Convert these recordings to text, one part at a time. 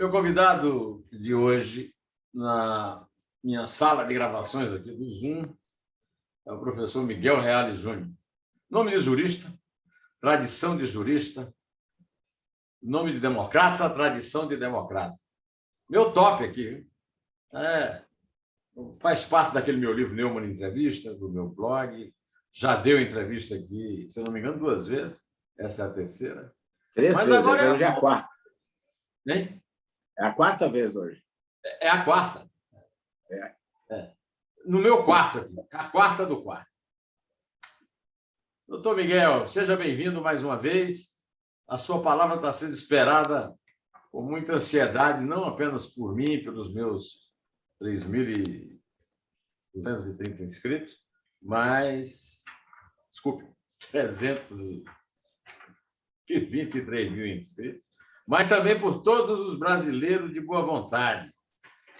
Meu convidado de hoje, na minha sala de gravações aqui do Zoom, é o professor Miguel Reale Júnior. Nome de jurista, tradição de jurista, nome de democrata, tradição de democrata. Meu top aqui faz parte daquele meu livro Neumann Entrevista, do meu blog. Já deu entrevista aqui, se eu não me engano, 2 vezes. Essa é a terceira. 3 Mas vezes, agora hoje é a quarta. Hein? É a quarta vez hoje. É a quarta. No meu quarto aqui, a quarta do quarto. Doutor Miguel, seja bem-vindo mais uma vez. A sua palavra está sendo esperada com muita ansiedade, não apenas por mim, pelos meus 3.230 inscritos, mas, desculpe, 323 mil inscritos, mas também por todos os brasileiros de boa vontade.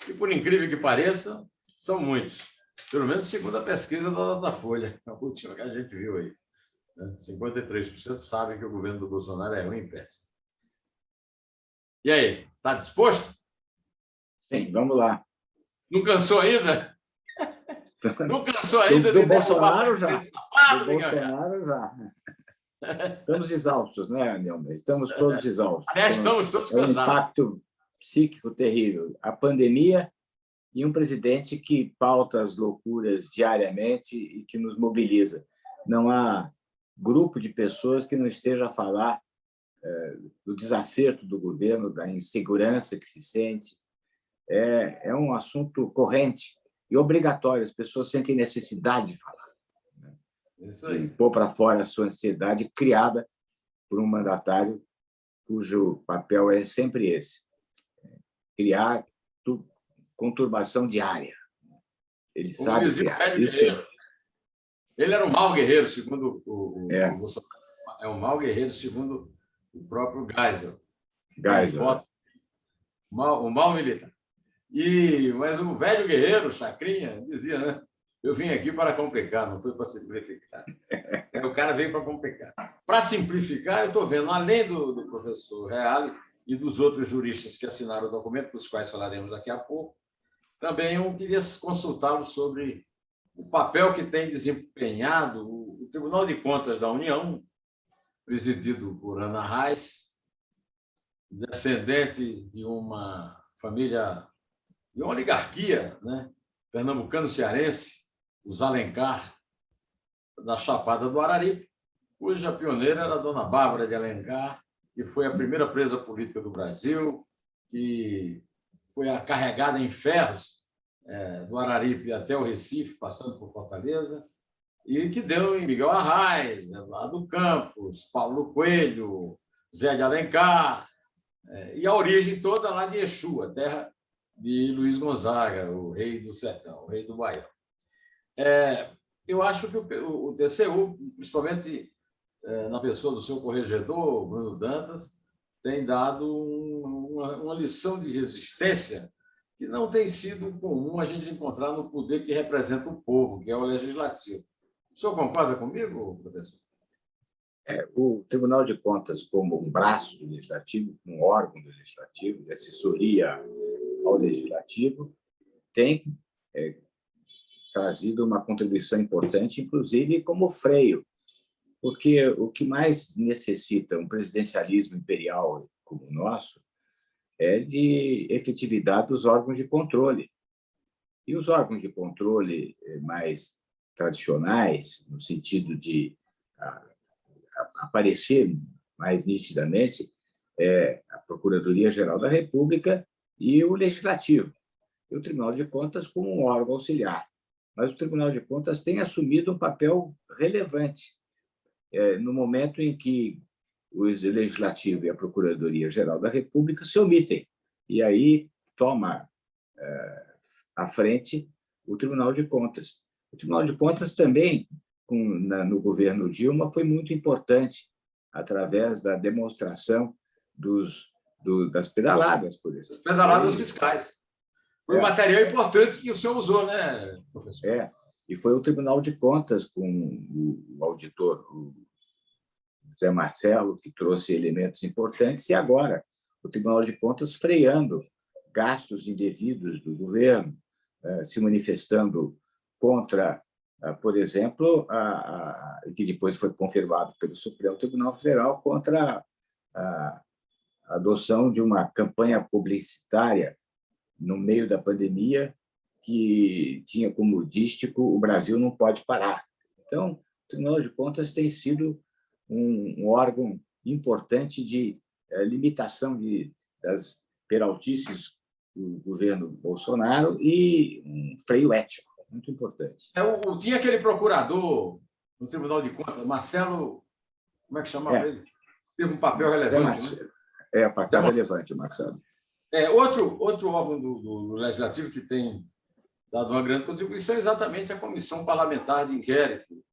E, por incrível que pareça, são muitos. Pelo menos segundo a pesquisa da Datafolha, a última que a gente viu aí. 53% sabem que o governo do Bolsonaro é ruim e péssimo. E aí, está disposto? Sim, vamos lá. Não cansou ainda? Não cansou ainda do de Bolsonaro já. Safado, Do Bolsonaro já. Estamos exaustos, né, Neumann? Estamos todos exaustos. Estamos todos cansados. É um impacto psíquico terrível. A pandemia e um presidente que pauta as loucuras diariamente e que nos mobiliza. Não há grupo de pessoas que não esteja a falar do desacerto do governo, da insegurança que se sente. É um assunto corrente e obrigatório. As pessoas sentem necessidade de falar, né? Isso aí. De pôr para fora a sua ansiedade criada por um mandatário cujo papel é sempre esse: criar conturbação diária. Ele Como sabe dizia o criar. velho guerreiro. Ele era um mau guerreiro, segundo o Bolsonaro. É um mau guerreiro, segundo o próprio Geisel. Geisel. O mau militar. Mas o velho guerreiro, Chacrinha, dizia, né? Eu vim aqui para complicar, não foi para simplificar. O cara veio para complicar. Para simplificar, eu estou vendo, além do professor Reale e dos outros juristas que assinaram o documento, dos quais falaremos daqui a pouco, também eu queria consultá-lo sobre o papel que tem desempenhado o Tribunal de Contas da União, presidido por Ana Reis, descendente de uma família, de uma oligarquia, né? Pernambucano-cearense, os Alencar, da Chapada do Araripe, cuja pioneira era a dona Bárbara de Alencar, que foi a primeira presa política do Brasil, que foi carregada em ferros do Araripe até o Recife, passando por Fortaleza, e que deu em Miguel Arraes, Eduardo Campos, Paulo Coelho, Zé de Alencar, e a origem toda lá de Exu, a terra de Luiz Gonzaga, o rei do sertão, o rei do Baião. Eu acho que o TCU, principalmente na pessoa do seu corregedor, Bruno Dantas, tem dado uma lição de resistência que não tem sido comum a gente encontrar no poder que representa o povo, que é o legislativo. O senhor concorda comigo, professor? O Tribunal de Contas, como um braço do Legislativo, um órgão do Legislativo, de assessoria ao Legislativo, tem trazido uma contribuição importante, inclusive como freio, porque o que mais necessita um presidencialismo imperial como o nosso é de efetividade dos órgãos de controle. E os órgãos de controle mais tradicionais, no sentido de aparecer mais nitidamente, a Procuradoria-Geral da República e o Legislativo, e o Tribunal de Contas como um órgão auxiliar. Mas o Tribunal de Contas tem assumido um papel relevante no momento em que o Legislativo e a Procuradoria-Geral da República se omitem, e aí toma à frente o Tribunal de Contas. O Tribunal de Contas também, no governo Dilma, foi muito importante através da demonstração das pedaladas, por exemplo. As pedaladas fiscais. Foi um material importante que o senhor usou, né, professor? E foi o Tribunal de Contas, com o auditor, o José Marcelo, que trouxe elementos importantes, e agora o Tribunal de Contas freando gastos indevidos do governo, se manifestando contra, por exemplo, que depois foi confirmado pelo Supremo Tribunal Federal, contra a adoção de uma campanha publicitária no meio da pandemia que tinha como dístico "o Brasil não pode parar". Então, o Tribunal de Contas tem sido um órgão importante de limitação das peraltices do governo Bolsonaro e um freio ético muito importante. Tinha aquele procurador no Tribunal de Contas, Marcelo, como é que chamava ele? Teve um papel relevante, né? Papel relevante, Marcelo. Outro órgão do Legislativo que tem dado uma grande contribuição é exatamente a Comissão Parlamentar de Inquérito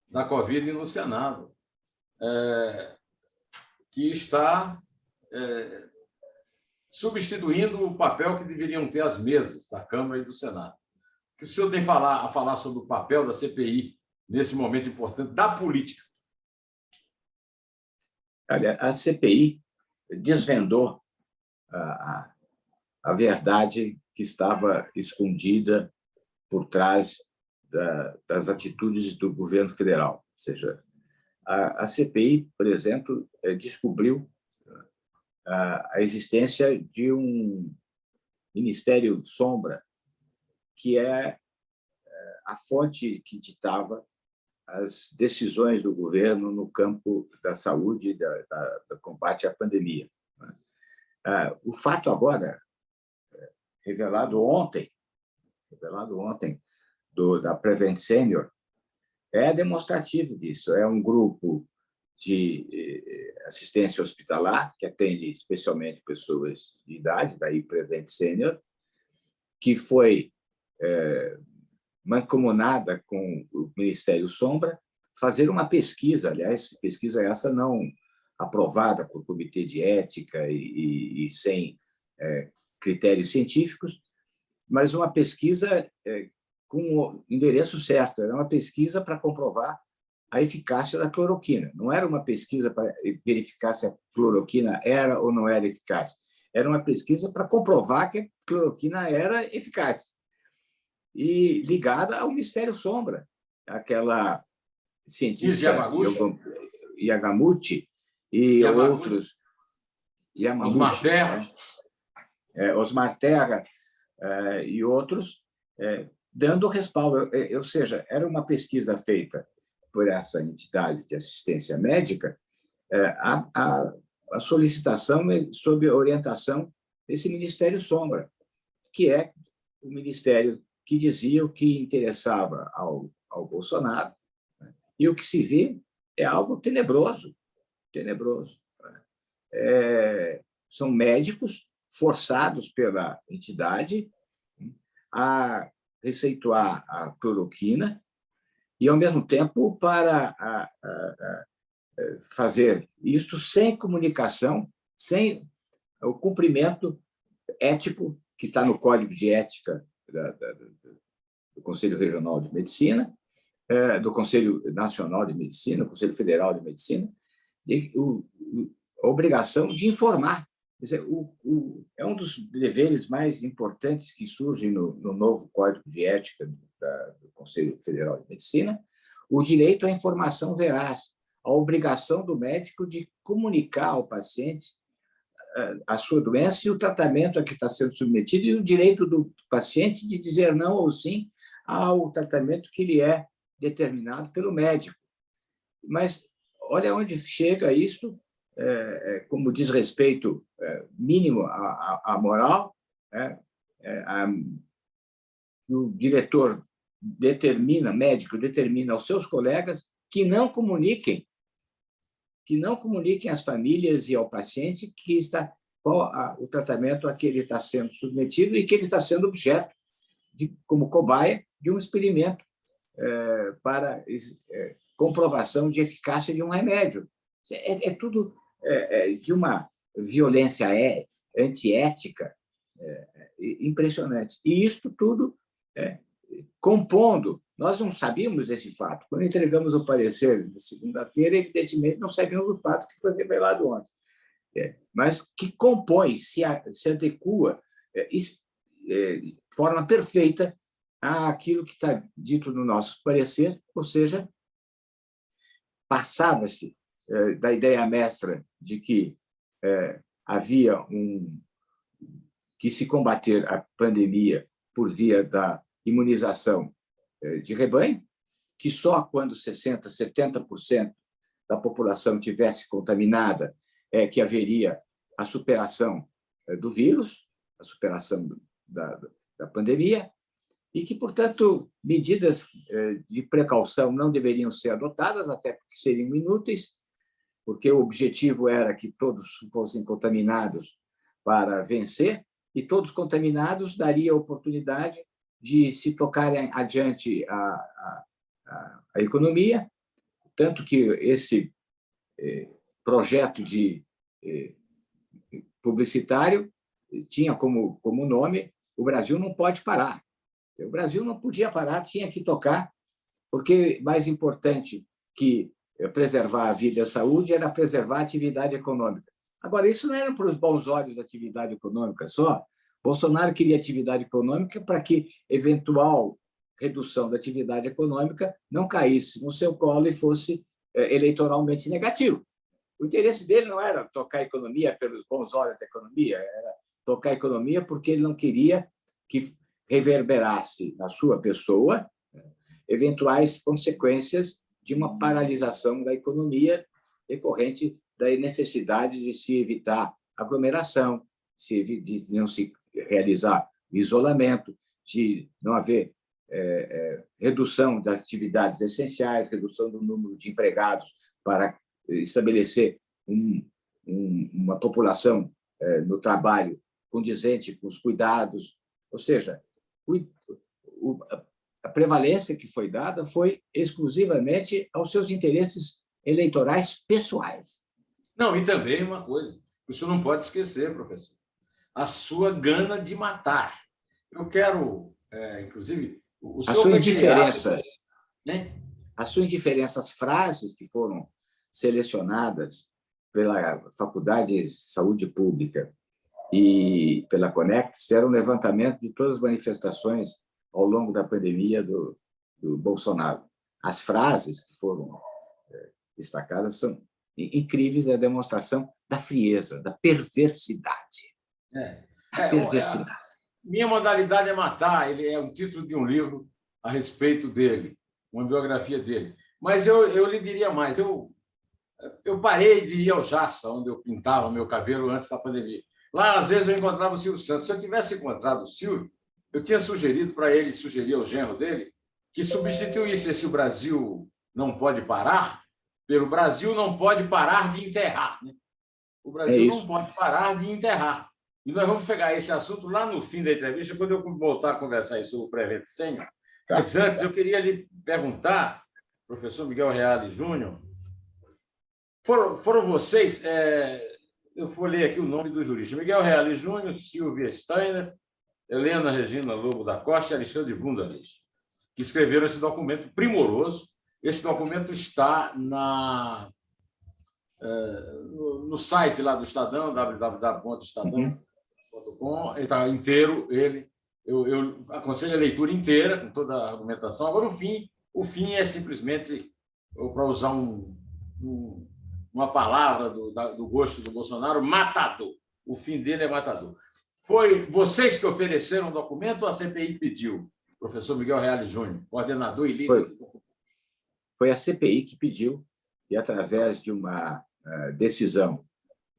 da Covid no Senado, que está substituindo o papel que deveriam ter as mesas da Câmara e do Senado. O que o senhor tem a falar sobre o papel da CPI nesse momento importante da política? Olha, a CPI desvendou a verdade que estava escondida por trás das atitudes do governo federal. Ou seja, a CPI, por exemplo, descobriu a existência de um ministério sombra, que é a fonte que ditava as decisões do governo no campo da saúde e do combate à pandemia. O fato agora, revelado ontem da Prevent Senior, é demonstrativo disso. É um grupo de assistência hospitalar que atende especialmente pessoas de idade, daí Prevent Senior, que foi mancomunada com o Ministério Sombra, fazer uma pesquisa, aliás, pesquisa essa não aprovada por comitê de ética e sem critérios científicos, mas uma pesquisa com o endereço certo. Era uma pesquisa para comprovar a eficácia da cloroquina. Não era uma pesquisa para verificar se a cloroquina era ou não era eficaz. Era uma pesquisa para comprovar que a cloroquina era eficaz. E ligada ao Ministério Sombra, aquela cientista Yamaguchi e outros, Osmar Terra e outros, dando respaldo. Ou seja, era uma pesquisa feita por essa entidade de assistência médica, a solicitação sob a orientação desse Ministério Sombra, que é o ministério que dizia o que interessava ao Bolsonaro, né? E o que se vê é algo tenebroso. São médicos forçados pela entidade a receituar a cloroquina e, ao mesmo tempo, para fazer isto sem comunicação, sem o cumprimento ético que está no Código de Ética do Conselho Regional de Medicina, do Conselho Nacional de Medicina, do Conselho Federal de Medicina, a obrigação de informar. Quer dizer, é um dos deveres mais importantes que surgem no novo Código de Ética do Conselho Federal de Medicina, o direito à informação veraz, a obrigação do médico de comunicar ao paciente a sua doença e o tratamento a que está sendo submetido, e o direito do paciente de dizer não ou sim ao tratamento que lhe é determinado pelo médico. Mas olha onde chega isto, como desrespeito mínimo à moral. O diretor médico determina aos seus colegas que não comuniquem às famílias e ao paciente qual o tratamento a que ele está sendo submetido e que ele está sendo objeto como cobaia de um experimento para comprovação de eficácia de um remédio. É tudo de uma violência antiética impressionante. E isto tudo compondo. Nós não sabíamos desse fato. Quando entregamos o parecer na segunda-feira, evidentemente, não sabíamos do fato que foi revelado ontem. mas que compõe, se adequa de forma perfeita àquilo que está dito no nosso parecer, ou seja, passava-se da ideia mestra de que havia que se combater a pandemia por via da imunização de rebanho, que só quando 60%, 70% da população tivesse contaminada que haveria a superação do vírus, a superação da pandemia, e que, portanto, medidas de precaução não deveriam ser adotadas, até porque seriam inúteis, porque o objetivo era que todos fossem contaminados para vencer, e todos contaminados daria a oportunidade de se tocarem adiante a economia, tanto que esse projeto de publicitário tinha como nome "O Brasil não pode parar". O Brasil não podia parar, tinha que tocar, porque mais importante que preservar a vida e a saúde era preservar a atividade econômica. Agora, isso não era para os bons olhos da atividade econômica só. Bolsonaro queria atividade econômica para que eventual redução da atividade econômica não caísse no seu colo e fosse eleitoralmente negativo. O interesse dele não era tocar a economia pelos bons olhos da economia, era tocar a economia porque ele não queria que reverberasse na sua pessoa eventuais consequências de uma paralisação da economia decorrente da necessidade de se evitar aglomeração, de não se realizar isolamento, de não haver redução das atividades essenciais, redução do número de empregados para estabelecer uma população no trabalho condizente com os cuidados. Ou seja, a prevalência que foi dada foi exclusivamente aos seus interesses eleitorais pessoais. Não, e também uma coisa, o senhor não pode esquecer, professor, a sua gana de matar. Eu quero, inclusive, o senhor... A sua indiferença, né? A sua indiferença às frases que foram selecionadas pela Faculdade de Saúde Pública e pela Conectas fizeram um levantamento de todas as manifestações ao longo da pandemia do Bolsonaro. As frases que foram destacadas são incríveis, é a demonstração da frieza, da perversidade. Perversidade. Minha modalidade é matar, ele é um título de um livro a respeito dele, uma biografia dele. Mas eu lhe diria mais, eu parei de ir ao Jaça, onde eu pintava o meu cabelo antes da pandemia. Lá, às vezes, eu encontrava o Silvio Santos. Se eu tivesse encontrado o Silvio, eu tinha sugerido para ele, sugerir ao genro dele, que substituísse esse "O Brasil não pode parar" pelo "Brasil não pode parar de enterrar". Né? O Brasil não pode parar de enterrar. E nós vamos pegar esse assunto lá no fim da entrevista, quando eu voltar a conversar sobre o Prevent Senior. Mas antes, eu queria lhe perguntar, professor Miguel Reale Júnior, foram vocês... eu vou ler aqui o nome do jurista: Miguel Reale Júnior, Silvia Steiner, Helena Regina Lobo da Costa e Alexandre Wunderlich, que escreveram esse documento primoroso. Esse documento está no site lá do Estadão, www.estadão.com. Ele está inteiro. Eu aconselho a leitura inteira, com toda a argumentação. Agora, o fim é simplesmente, para usar uma palavra do gosto do Bolsonaro, matador. O fim dele é matador. Foi vocês que ofereceram o documento ou a CPI pediu? Professor Miguel Reale Júnior, coordenador e líder do documento. Foi a CPI que pediu, e através de uma decisão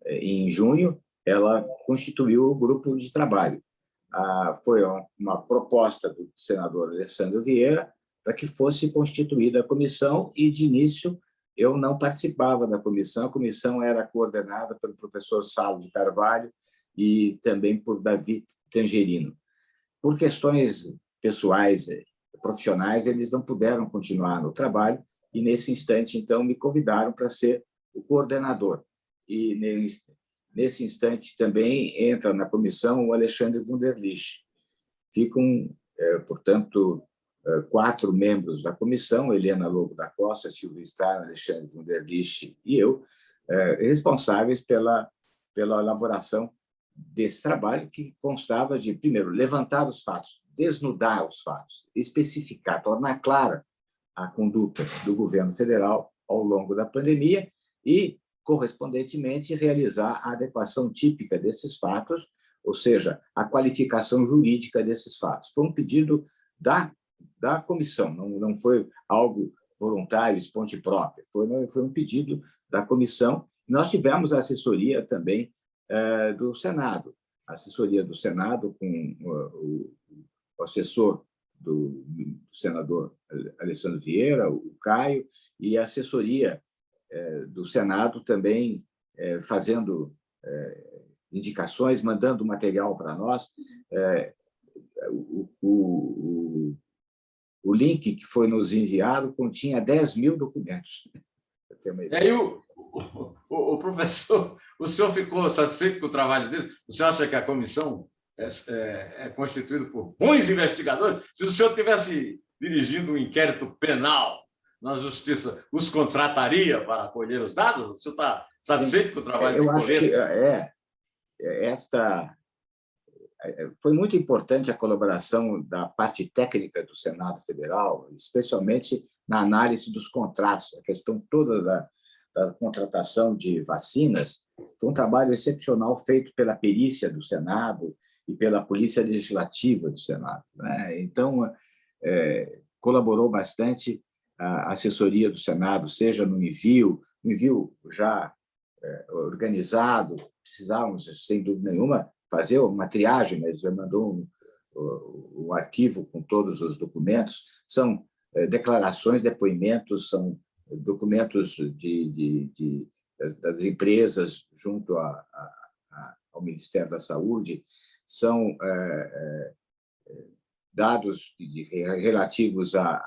em junho, ela constituiu o grupo de trabalho. Foi uma proposta do senador Alessandro Vieira para que fosse constituída a comissão, e, de início, eu não participava da comissão. A comissão era coordenada pelo professor Saulo de Carvalho e também por Davi Tangerino. Por questões pessoais, profissionais, eles não puderam continuar no trabalho, e, nesse instante, então, me convidaram para ser o coordenador. E, nesse instante, também entra na comissão o Alexandre Wunderlich. Ficam, portanto, 4 membros da comissão: Helena Lobo da Costa, Silvia Steiner, Alexandre Wunderlich e eu, responsáveis pela pela elaboração desse trabalho, que constava de, primeiro, levantar os fatos, desnudar os fatos, especificar, tornar clara a conduta do governo federal ao longo da pandemia e, correspondentemente, realizar a adequação típica desses fatos, ou seja, a qualificação jurídica desses fatos. Foi um pedido da comissão, não foi algo voluntário, esponte própria, foi um pedido da comissão. Nós tivemos a assessoria também do Senado, a assessoria do Senado com o assessor do senador Alessandro Vieira, o Caio, e a assessoria do Senado também fazendo indicações, mandando material para nós. O link que foi nos enviado continha 10.000 documentos. E aí, o professor, o senhor ficou satisfeito com o trabalho deles? O senhor acha que a comissão é constituída por bons investigadores? Se o senhor estivesse dirigindo um inquérito penal na Justiça, os contrataria para colher os dados? O senhor está satisfeito com o trabalho Eu de acho colher? Foi muito importante a colaboração da parte técnica do Senado Federal, especialmente na análise dos contratos, a questão toda da contratação de vacinas. Foi um trabalho excepcional feito pela perícia do Senado e pela Polícia Legislativa do Senado, né? Então, colaborou bastante a assessoria do Senado, seja no envio já organizado. Precisávamos, sem dúvida nenhuma, fazer uma triagem, mas já mandou um arquivo com todos os documentos. São declarações, depoimentos, são documentos das empresas junto ao Ministério da Saúde, são dados relativos à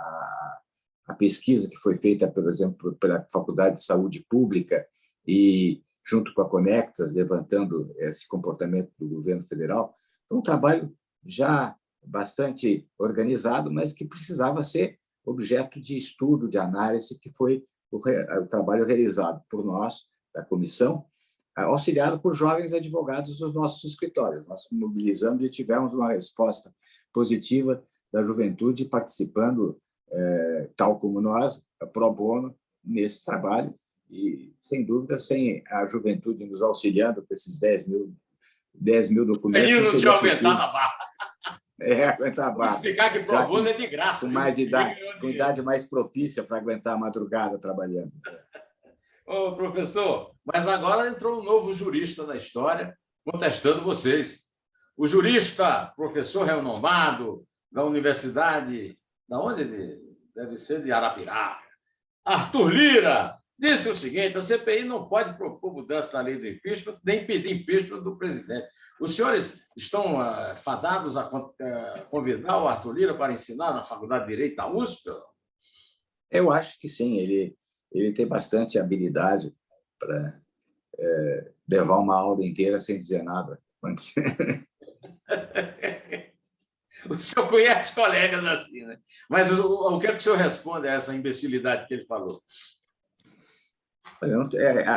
pesquisa que foi feita, por exemplo, pela Faculdade de Saúde Pública e junto com a Conectas, levantando esse comportamento do governo federal. Foi um trabalho já bastante organizado, mas que precisava ser objeto de estudo, de análise, que foi o trabalho realizado por nós, da comissão, auxiliado por jovens advogados dos nossos escritórios. Nós mobilizamos e tivemos uma resposta positiva da juventude participando, tal como nós, pro bono, nesse trabalho. E, sem dúvida, sem a juventude nos auxiliando com esses 10.000 documentos... Ele não tinha aumentado a barra. Aguentar a barra. Vou explicar que pro bono é de graça. Com idade mais propícia para aguentar a madrugada trabalhando. Ô, professor, mas agora entrou um novo jurista na história, contestando vocês. O jurista, professor renomado da Universidade, da onde ele deve ser, de Arapiraca, Arthur Lira, disse o seguinte: a CPI não pode propor mudança na lei do impeachment, nem pedir impeachment do presidente. Os senhores estão fadados a convidar o Arthur Lira para ensinar na Faculdade de Direito da USP? Eu acho que sim, ele tem bastante habilidade para levar uma aula inteira sem dizer nada. O senhor conhece colegas assim, né? Mas o que é que o senhor responde a essa imbecilidade que ele falou?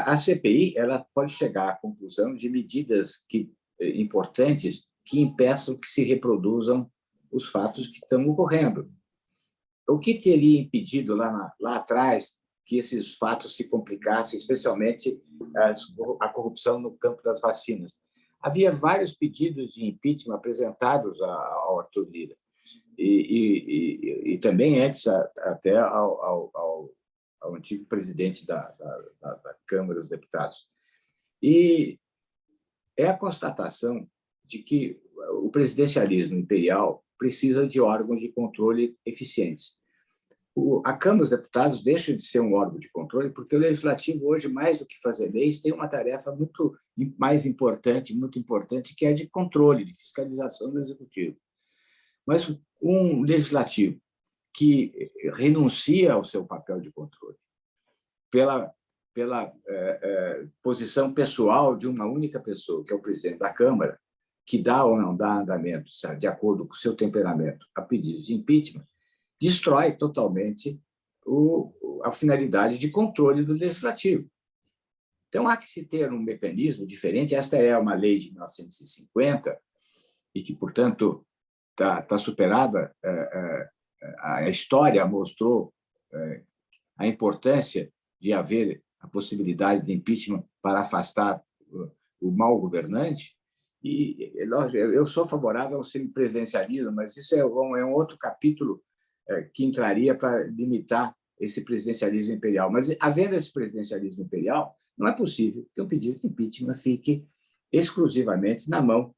A CPI ela pode chegar à conclusão de medidas importantes que impeçam que se reproduzam os fatos que estão ocorrendo. O que teria impedido lá atrás que esses fatos se complicassem, especialmente a corrupção no campo das vacinas? Havia vários pedidos de impeachment apresentados ao Arthur Lira e também antes até ao antigo presidente da Câmara dos Deputados. E é a constatação de que o presidencialismo imperial precisa de órgãos de controle eficientes. A Câmara dos Deputados deixa de ser um órgão de controle porque o Legislativo, hoje, mais do que fazer leis, tem uma tarefa muito mais importante, muito importante, que é de controle, de fiscalização do Executivo. Mas um Legislativo que renuncia ao seu papel de controle pela posição pessoal de uma única pessoa, que é o presidente da Câmara, que dá ou não dá andamento, de acordo com o seu temperamento, a pedidos de impeachment, destrói totalmente a finalidade de controle do Legislativo. Então, há que se ter um mecanismo diferente. Esta é uma lei de 1950 e que, portanto, está superada. A história mostrou a importância de haver a possibilidade de impeachment para afastar o mau governante. E eu sou favorável ao semipresidencialismo, mas isso é um outro capítulo que entraria para limitar esse presidencialismo imperial. Mas, havendo esse presidencialismo imperial, não é possível que um pedido de impeachment fique exclusivamente na mão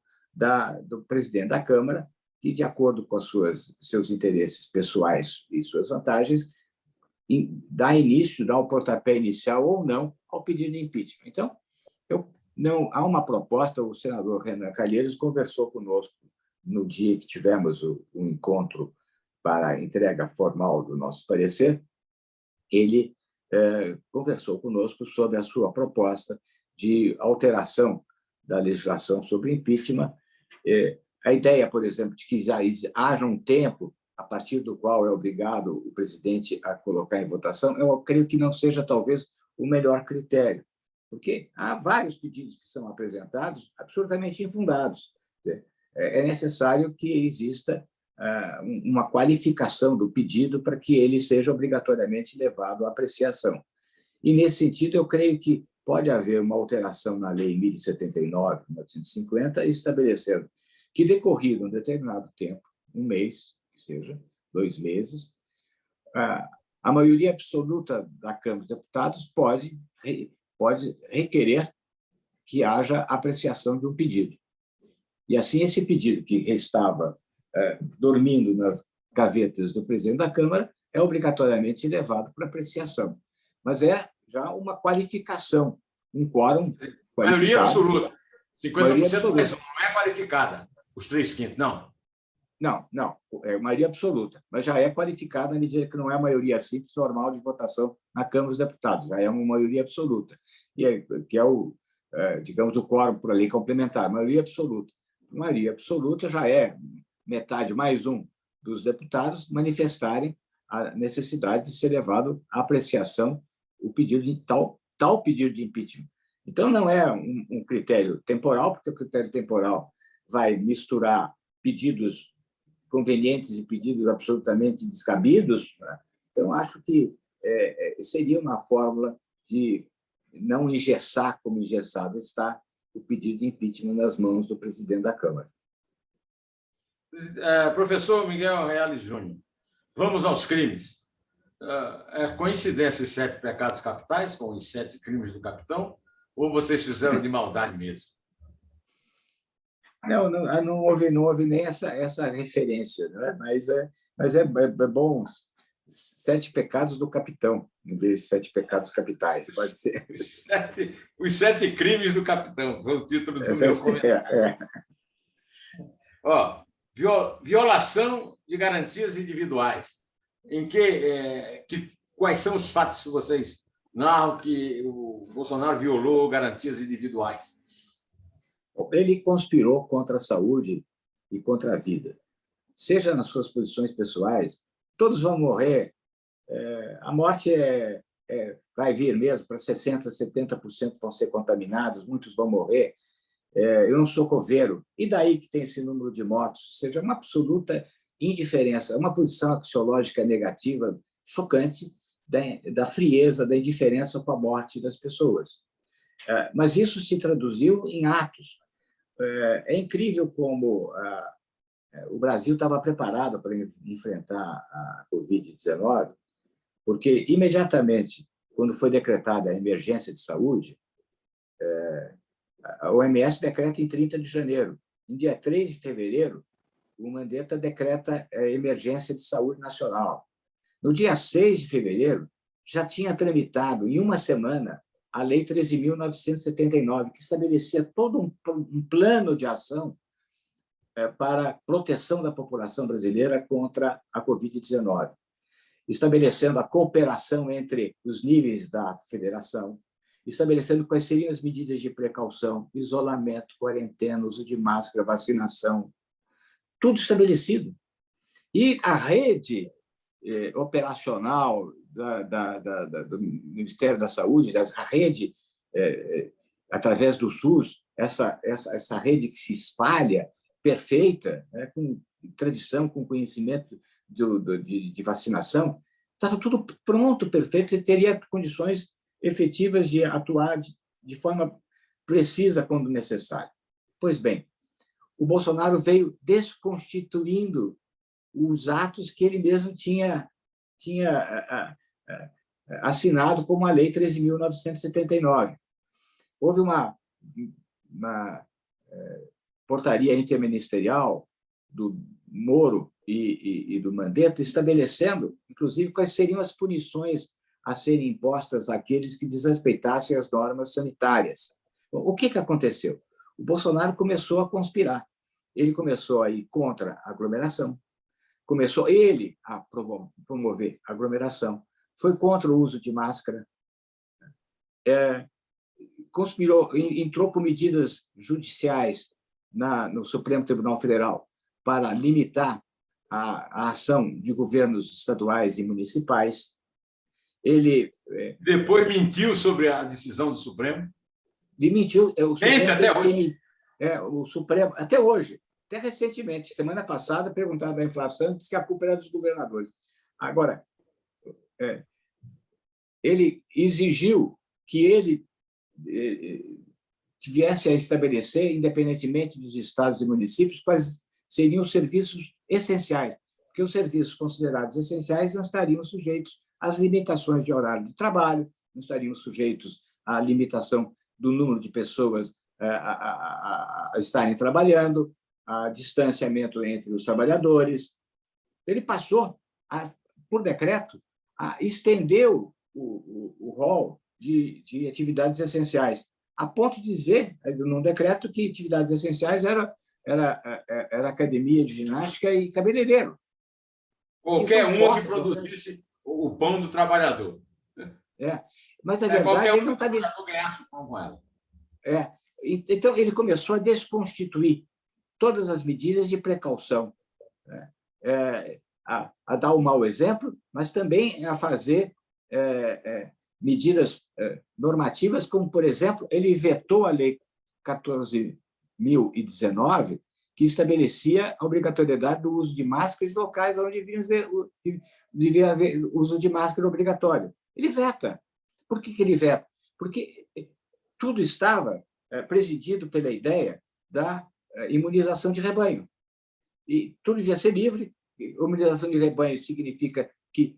do presidente da Câmara, que, de acordo com seus interesses pessoais e suas vantagens, dá início, dá o pontapé inicial ou não ao pedido de impeachment. Então, há uma proposta, o senador Renan Calheiros conversou conosco no dia que tivemos o encontro para a entrega formal do nosso parecer. Ele conversou conosco sobre a sua proposta de alteração da legislação sobre impeachment. A ideia, por exemplo, de que haja um tempo a partir do qual é obrigado o presidente a colocar em votação, eu creio que não seja, talvez, o melhor critério, porque há vários pedidos que são apresentados absolutamente infundados. É necessário que exista uma qualificação do pedido para que ele seja obrigatoriamente levado à apreciação. E, nesse sentido, eu creio que pode haver uma alteração na Lei 1079, 1950, estabelecendo que, decorrido um determinado tempo, um mês, que seja 2 meses, a maioria absoluta da Câmara dos Deputados pode requerer que haja apreciação de um pedido. E, assim, esse pedido que estava dormindo nas gavetas do presidente da Câmara é obrigatoriamente levado para apreciação. Mas é já uma qualificação, um quórum qualificado. Maioria absoluta. 50% maioria absoluta. mais um, não é qualificada, os 3/5, não. Não, é maioria absoluta, mas já é qualificada à medida que não é a maioria simples normal de votação na Câmara dos Deputados, já é uma maioria absoluta, que é digamos, o quórum por lei complementar, maioria absoluta. Maioria absoluta já é metade mais um dos deputados manifestarem a necessidade de ser levado à apreciação o pedido de tal pedido de impeachment. Então, não é um critério temporal, porque o critério temporal vai misturar pedidos convenientes e pedidos absolutamente descabidos. Então, acho que seria uma fórmula de não engessar como engessado está o pedido de impeachment nas mãos do presidente da Câmara. Professor Miguel Reale Júnior, vamos aos crimes. É coincidência os 7 pecados capitais com os 7 crimes do capitão, ou vocês fizeram de maldade mesmo? Não houve nem essa referência, né? Mas é bom 7 pecados do capitão, em vez de 7 pecados capitais, pode ser. Os 7 crimes do capitão, foi o título do meu comentário. Violação de garantias individuais. Quais são os fatos que vocês narram que o Bolsonaro violou garantias individuais? Ele conspirou contra a saúde e contra a vida. Seja nas suas posições pessoais, todos vão morrer. A morte vai vir mesmo, para 60%, 70% vão ser contaminados, muitos vão morrer. Eu não sou coveiro. E daí que tem esse número de mortos? Ou seja, uma absoluta indiferença, uma posição axiológica negativa, chocante, da frieza, da indiferença com a morte das pessoas. Mas isso se traduziu em atos. É incrível como o Brasil estava preparado para enfrentar a Covid-19, porque, imediatamente, quando foi decretada a emergência de saúde, a OMS decreta em 30 de janeiro. No dia 3 de fevereiro, o Mandetta decreta a emergência de saúde nacional. No dia 6 de fevereiro, já tinha tramitado, em uma semana, a Lei 13.979, que estabelecia todo um plano de ação para proteção da população brasileira contra a Covid-19, estabelecendo a cooperação entre os níveis da federação, estabelecendo quais seriam as medidas de precaução, isolamento, quarentena, uso de máscara, vacinação, tudo estabelecido. E a rede operacional do Ministério da Saúde, a rede através do SUS, essa rede que se espalha, perfeita, né, com tradição, com conhecimento de vacinação, estava tudo pronto, perfeito, e teria condições efetivas de atuar de forma precisa quando necessário. Pois bem, o Bolsonaro veio desconstituindo os atos que ele mesmo tinha assinado como a Lei 13.979. Houve uma portaria interministerial do Moro e do Mandetta estabelecendo, inclusive, quais seriam as punições a serem impostas àqueles que desrespeitassem as normas sanitárias. O que aconteceu? O Bolsonaro começou a conspirar. Ele começou a ir contra a aglomeração, começou ele a promover a aglomeração, foi contra o uso de máscara, conspirou, entrou com medidas judiciais no Supremo Tribunal Federal para limitar a ação de governos estaduais e municipais. Ele depois mentiu sobre a decisão do Supremo. Ele mentiu. O Supremo até hoje. O Supremo, até hoje, até recentemente, semana passada, perguntaram da inflação, disse que a culpa era dos governadores. Agora, ele exigiu que ele viesse a estabelecer, independentemente dos estados e municípios, quais seriam os serviços essenciais, porque os serviços considerados essenciais não estariam sujeitos às limitações de horário de trabalho, não estariam sujeitos à limitação do número de pessoas a estarem trabalhando, a distanciamento entre os trabalhadores. Ele passou, por decreto, estendeu o rol de atividades essenciais, a ponto de dizer, num decreto, que atividades essenciais era academia de ginástica e cabeleireiro. Qualquer um que produzisse o pão do trabalhador. Mas, na verdade, ele não estava... ganhasse o pão com ela. Então, ele começou a desconstituir todas as medidas de precaução, a dar o mau exemplo, mas também a fazer medidas normativas, como, por exemplo, ele vetou a Lei 14.019, que estabelecia a obrigatoriedade do uso de máscaras em locais onde devia haver uso de máscara obrigatório. Ele veta. Por que ele veta? Porque tudo estava presidido pela ideia da imunização de rebanho. E tudo devia ser livre. Imunização de rebanho significa que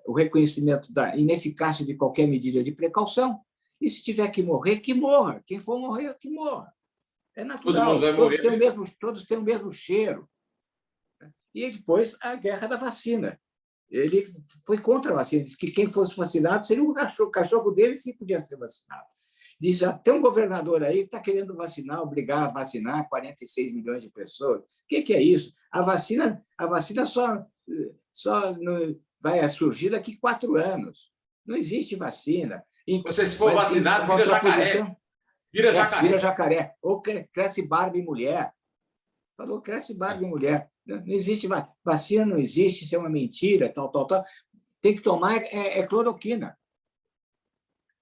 o reconhecimento da ineficácia de qualquer medida de precaução, e se tiver que morrer, que morra. Quem for morrer, que morra. É natural, todos têm o mesmo cheiro. E depois a guerra da vacina. Ele foi contra a vacina, disse que quem fosse vacinado seria o cachorro dele, se podia ser vacinado. Diz, tem um governador aí que está querendo vacinar, obrigar a vacinar 46 milhões de pessoas. O que é isso? A vacina só vai surgir daqui a 4 anos. Não existe vacina. Você, se for vacinado, vira jacaré. Vira jacaré. Ou cresce barba em mulher. Falou, cresce barba em mulher. Não existe vacina, não existe, isso é uma mentira, tal. Tem que tomar cloroquina.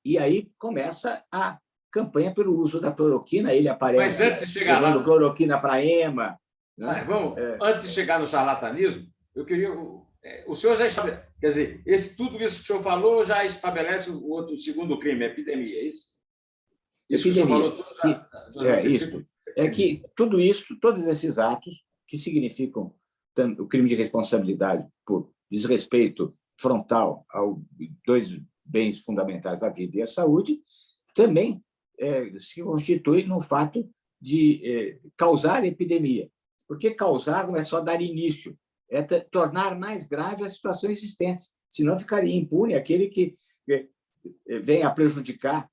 E aí começa a campanha pelo uso da cloroquina. Ele aparece levando cloroquina para a EMA. Né? Antes de chegar no charlatanismo, eu queria... O senhor já estabelece... Quer dizer, tudo isso que o senhor falou já estabelece o segundo crime, a epidemia, é isso? Isso epidemia. Que o senhor falou tudo já... Isso. É que tudo isso, todos esses atos que significam o crime de responsabilidade por desrespeito frontal aos 2 bens fundamentais, a vida e a saúde, também se constitui no fato de causar epidemia. Porque causar não é só dar início, é tornar mais grave a situação existente. Senão ficaria impune aquele que vem a prejudicar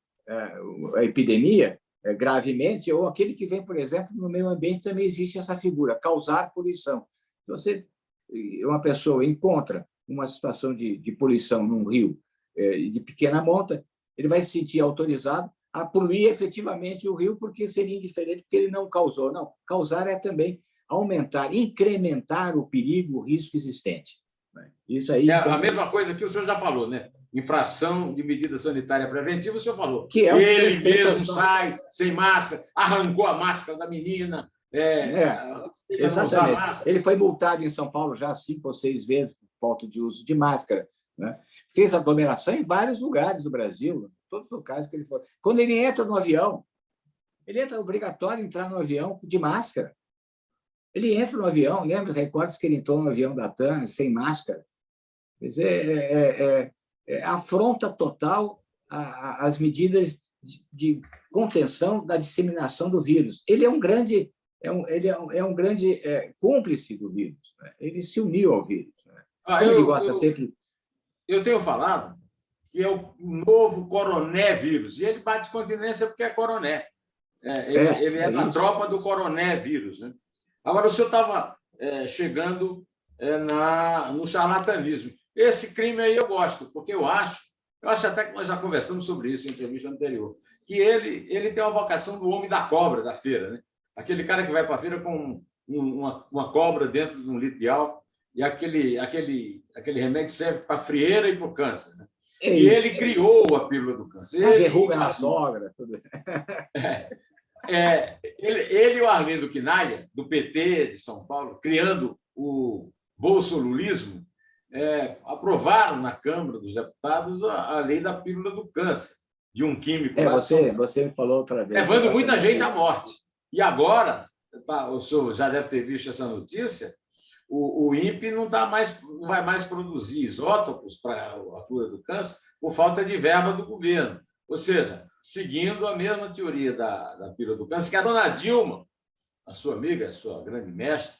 a epidemia gravemente, ou aquele que vem, por exemplo, no meio ambiente também existe essa figura, causar poluição. Uma pessoa encontra uma situação de poluição num rio de pequena monta, ele vai se sentir autorizado a poluir efetivamente o rio, porque seria indiferente, porque ele não causou. Não, causar é também aumentar, incrementar o perigo, o risco existente. Isso aí, a mesma coisa que o senhor já falou, né? infração de medida sanitária preventiva, o senhor falou. Que é ele mesmo sai sem máscara, arrancou a máscara da menina. Exatamente. Ele foi multado em São Paulo já 5 ou 6 vezes por falta de uso de máscara, né? Fez aglomeração em vários lugares do Brasil, todos os locais que ele foi. Quando ele entra no avião, ele entra obrigatório entrar no avião de máscara. Ele entra no avião, lembra recordes que ele entrou no avião da TAM sem máscara? Quer dizer, afronta total as medidas de contenção da disseminação do vírus. Ele é um grande, cúmplice do vírus, né? Ele se uniu ao vírus, né? Ele gosta sempre. Eu tenho falado que é o novo coronavírus, e ele bate continência porque é coroné. Ele é da tropa do coronavírus, né? Agora, o senhor estava chegando no charlatanismo. Esse crime aí eu gosto, porque eu acho até que nós já conversamos sobre isso em entrevista anterior, que ele tem uma vocação do homem da cobra da feira, né? Aquele cara que vai para a feira com uma cobra dentro de um litro de álcool, e aquele remédio serve para a frieira e para o câncer, né? E ele criou a pílula do câncer. A verruga na sogra. Tudo. Ele e o Arlindo Quinalha, do PT de São Paulo, criando o bolsolulismo, aprovaram na Câmara dos Deputados a lei da pílula do câncer, de um químico. Você me falou outra vez. Levando muita gente à morte. E agora, o senhor já deve ter visto essa notícia, o INPE não vai mais produzir isótopos para a cura do câncer por falta de verba do governo. Ou seja, seguindo a mesma teoria da pílula do câncer, que a dona Dilma, a sua amiga, a sua grande mestre,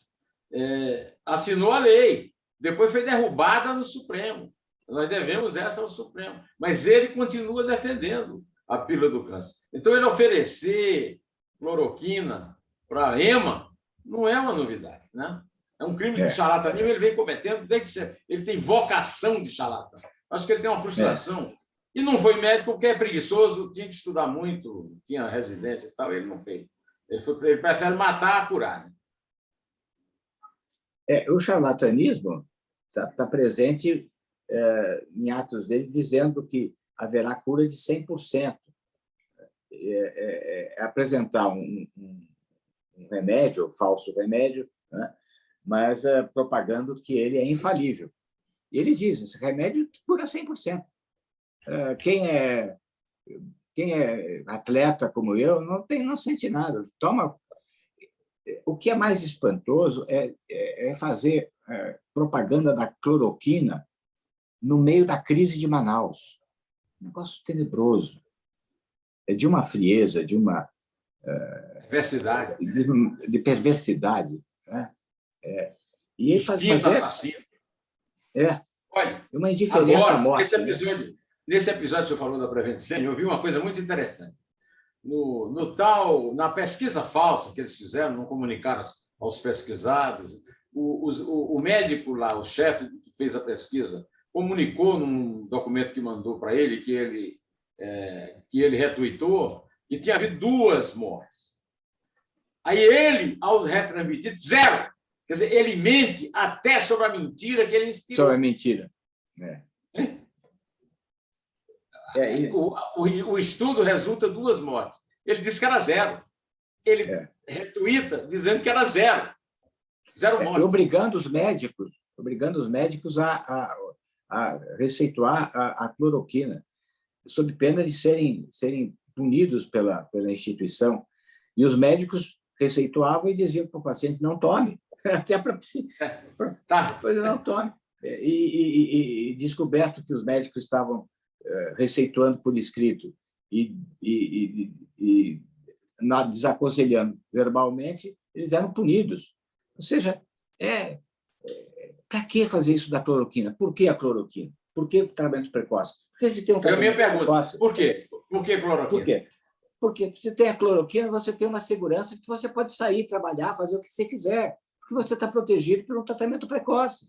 assinou a lei. Depois foi derrubada no Supremo. Nós devemos essa ao Supremo. Mas ele continua defendendo a pílula do câncer. Então, ele oferecer cloroquina para a EMA não é uma novidade, né? É um crime de charlatanismo, ele vem cometendo desde sempre. Ele tem vocação de charlatão. Acho que ele tem uma frustração. E não foi médico porque é preguiçoso, tinha que estudar muito, tinha residência e tal, ele não fez. Ele prefere matar a curar, né? O charlatanismo está presente em atos dele, dizendo que haverá cura de 100%. Apresentar um remédio, falso remédio, né? Mas propagando que ele é infalível. E ele diz, esse remédio cura 100%. Quem é atleta como eu não sente nada. Toma. O que é mais espantoso é fazer propaganda da cloroquina no meio da crise de Manaus. Um negócio tenebroso. É de uma frieza, de uma perversidade, de perversidade, né? E ele faz assassino. Olha, uma indiferença agora, morte. Nesse episódio que você falou da Prevent Senior, eu vi uma coisa muito interessante. Na pesquisa falsa que eles fizeram, não comunicaram aos pesquisados, o médico lá, o chefe que fez a pesquisa, comunicou num documento que mandou para ele, que ele retuitou, que tinha havido 2 mortes. Aí ele, ao retransmitir, 0. Quer dizer, ele mente até sobre a mentira que ele inspirou. Sobre a mentira. O estudo resulta 2 mortes. Ele disse que era 0. Ele retuita dizendo que era 0. 0 mortes. Obrigando os médicos a receituar a cloroquina, sob pena de serem punidos pela instituição. E os médicos receituavam e diziam para o paciente, não tome. Até para não tome. E descoberto que os médicos estavam receituando por escrito e desaconselhando verbalmente, eles eram punidos. Ou seja, para que fazer isso da cloroquina? Por que a cloroquina? Por que o tratamento precoce? Porque se tem um tratamento precoce... Por quê? Por que cloroquina? Por quê? Porque se tem a cloroquina, você tem uma segurança que você pode sair, trabalhar, fazer o que você quiser, porque você está protegido por um tratamento precoce.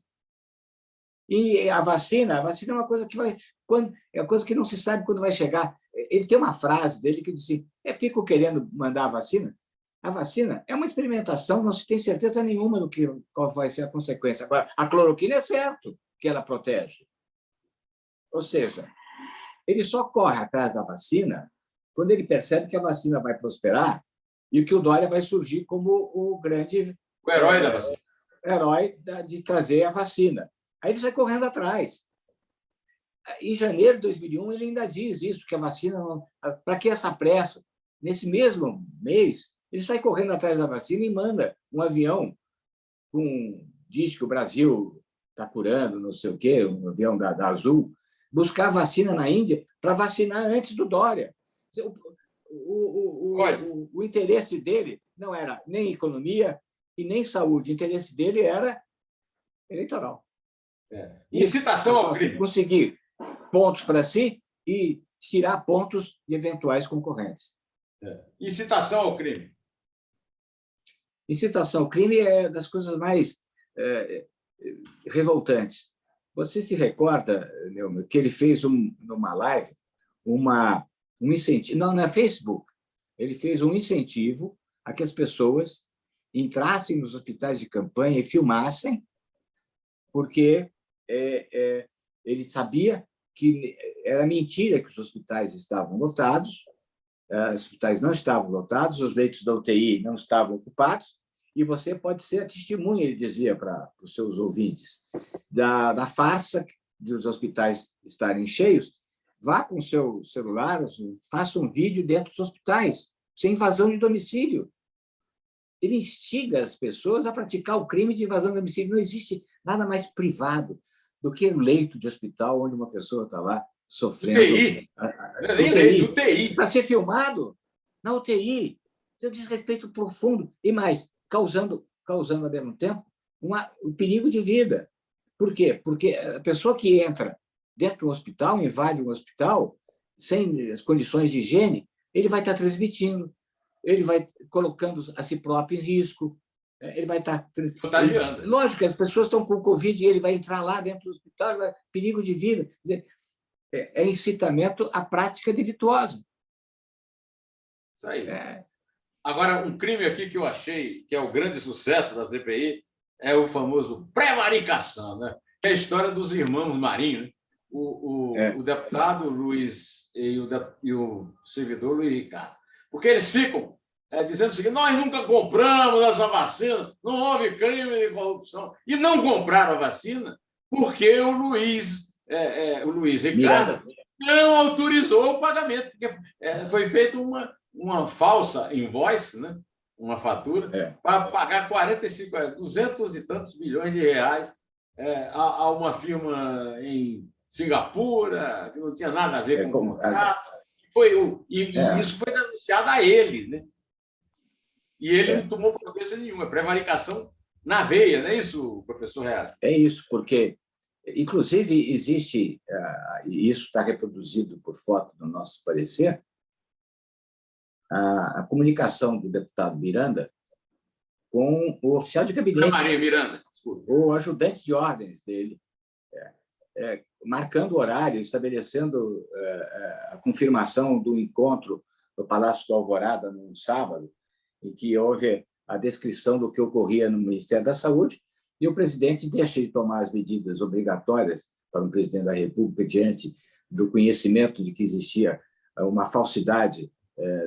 E a vacina é uma coisa que é uma coisa que não se sabe quando vai chegar. Ele tem uma frase dele que diz assim, fico querendo mandar a vacina. A vacina é uma experimentação, não se tem certeza nenhuma qual vai ser a consequência. Agora, a cloroquina é certo que ela protege. Ou seja, ele só corre atrás da vacina quando ele percebe que a vacina vai prosperar e que o Dória vai surgir como o grande O herói da vacina. herói de trazer a vacina. Aí ele sai correndo atrás. Em janeiro de 2001, ele ainda diz isso, que a vacina... Para que essa pressa? Nesse mesmo mês, ele sai correndo atrás da vacina e manda um avião diz que o Brasil está curando, não sei o quê, um avião da Azul, buscar vacina na Índia para vacinar antes do Dória. O interesse dele não era nem economia e nem saúde. O interesse dele era eleitoral. Incitação ao crime. Conseguir pontos para si e tirar pontos de eventuais concorrentes. Incitação ao crime. Incitação ao crime é das coisas mais revoltantes. Você se recorda, Neumann, que ele fez numa live um incentivo, não, na Facebook, ele fez um incentivo a que as pessoas entrassem nos hospitais de campanha e filmassem, porque ele sabia que era mentira que os hospitais estavam lotados, os hospitais não estavam lotados, os leitos da UTI não estavam ocupados, e você pode ser a testemunha, ele dizia para os seus ouvintes, da farsa de os hospitais estarem cheios. Vá com o seu celular, faça um vídeo dentro dos hospitais, sem invasão de domicílio. Ele instiga as pessoas a praticar o crime de invasão de domicílio. Não existe nada mais privado do que um leito de hospital onde uma pessoa está lá sofrendo. UTI. UTI. Para ser filmado na UTI. Isso é um desrespeito profundo. E mais, causando ao mesmo tempo um perigo de vida. Por quê? Porque a pessoa que entra dentro do hospital, invade um hospital, sem as condições de higiene, ele vai estar transmitindo, ele vai colocando a si próprio em risco, ele vai estar... Lógico que as pessoas estão com Covid e ele vai entrar lá dentro do hospital, perigo de vida. Quer dizer, é incitamento à prática delituosa. Isso aí. Agora, um crime aqui que eu achei que é o grande sucesso da CPI é o famoso prevaricação, né? Que é a história dos irmãos Marinho, né? O deputado Luiz e o servidor Luiz Ricardo. Porque eles ficam dizendo o seguinte: nós nunca compramos essa vacina, não houve crime de corrupção. E não compraram a vacina porque o Luiz Ricardo não autorizou o pagamento, porque foi feita uma falsa invoice, né? Uma fatura, para pagar 200 e tantos milhões de reais a uma firma em Singapura, que não tinha nada a ver com o contrato. Isso foi denunciado a ele, né? E ele não tomou providência nenhuma, prevaricação na veia, não é isso, professor Real? É isso, porque, inclusive, existe, e isso está reproduzido por foto no nosso parecer, a comunicação do deputado Miranda com o oficial de gabinete, Maria Miranda, desculpa. o ajudante de ordens dele, marcando horário, estabelecendo a confirmação do encontro no Palácio do Alvorada no sábado, em que houve a descrição do que ocorria no Ministério da Saúde, e o presidente deixa de tomar as medidas obrigatórias para o presidente da República diante do conhecimento de que existia uma falsidade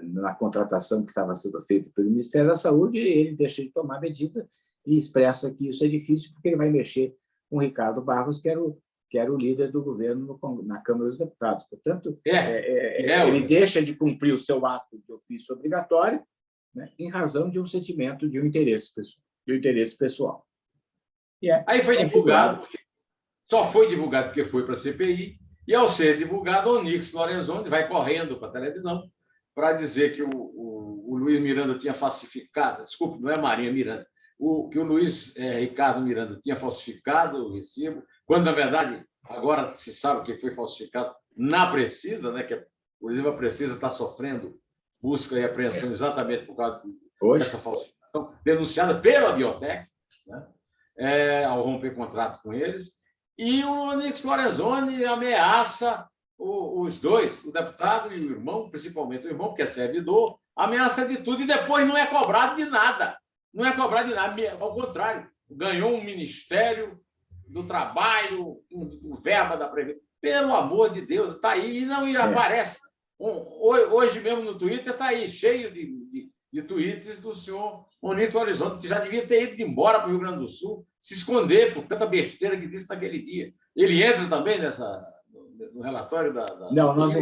na contratação que estava sendo feita pelo Ministério da Saúde, e ele deixa de tomar medida e expressa que isso é difícil porque ele vai mexer com o Ricardo Barros, que era o líder do governo na Câmara dos Deputados. Portanto, ele deixa de cumprir o seu ato de ofício obrigatório, né, em razão de um sentimento de um interesse pessoal. Aí foi divulgado, só foi divulgado porque foi para a CPI, e ao ser divulgado, o Onyx Lorenzoni vai correndo para a televisão para dizer que o Luiz Miranda tinha falsificado, desculpe, não é Marinha Miranda, que o Luiz Ricardo Miranda tinha falsificado o recibo, quando, na verdade, agora se sabe que foi falsificado na Precisa, né, que inclusive a Precisa está sofrendo busca e apreensão exatamente por causa dessa falsificação, denunciada pela Biotech, né, ao romper contrato com eles, e o Onyx Lorenzoni ameaça os dois, o deputado e o irmão, principalmente o irmão, porque é servidor, ameaça de tudo e depois não é cobrado de nada. Não é cobrado de nada, ao contrário, ganhou um Ministério do Trabalho, verba da Prefeitura. Pelo amor de Deus, está aí e não aparece. Hoje mesmo no Twitter está aí, cheio de tweets do senhor Onix Horizonte, que já devia ter ido embora para o Rio Grande do Sul, se esconder por tanta besteira que disse naquele dia. Ele entra também no relatório da Não, nós,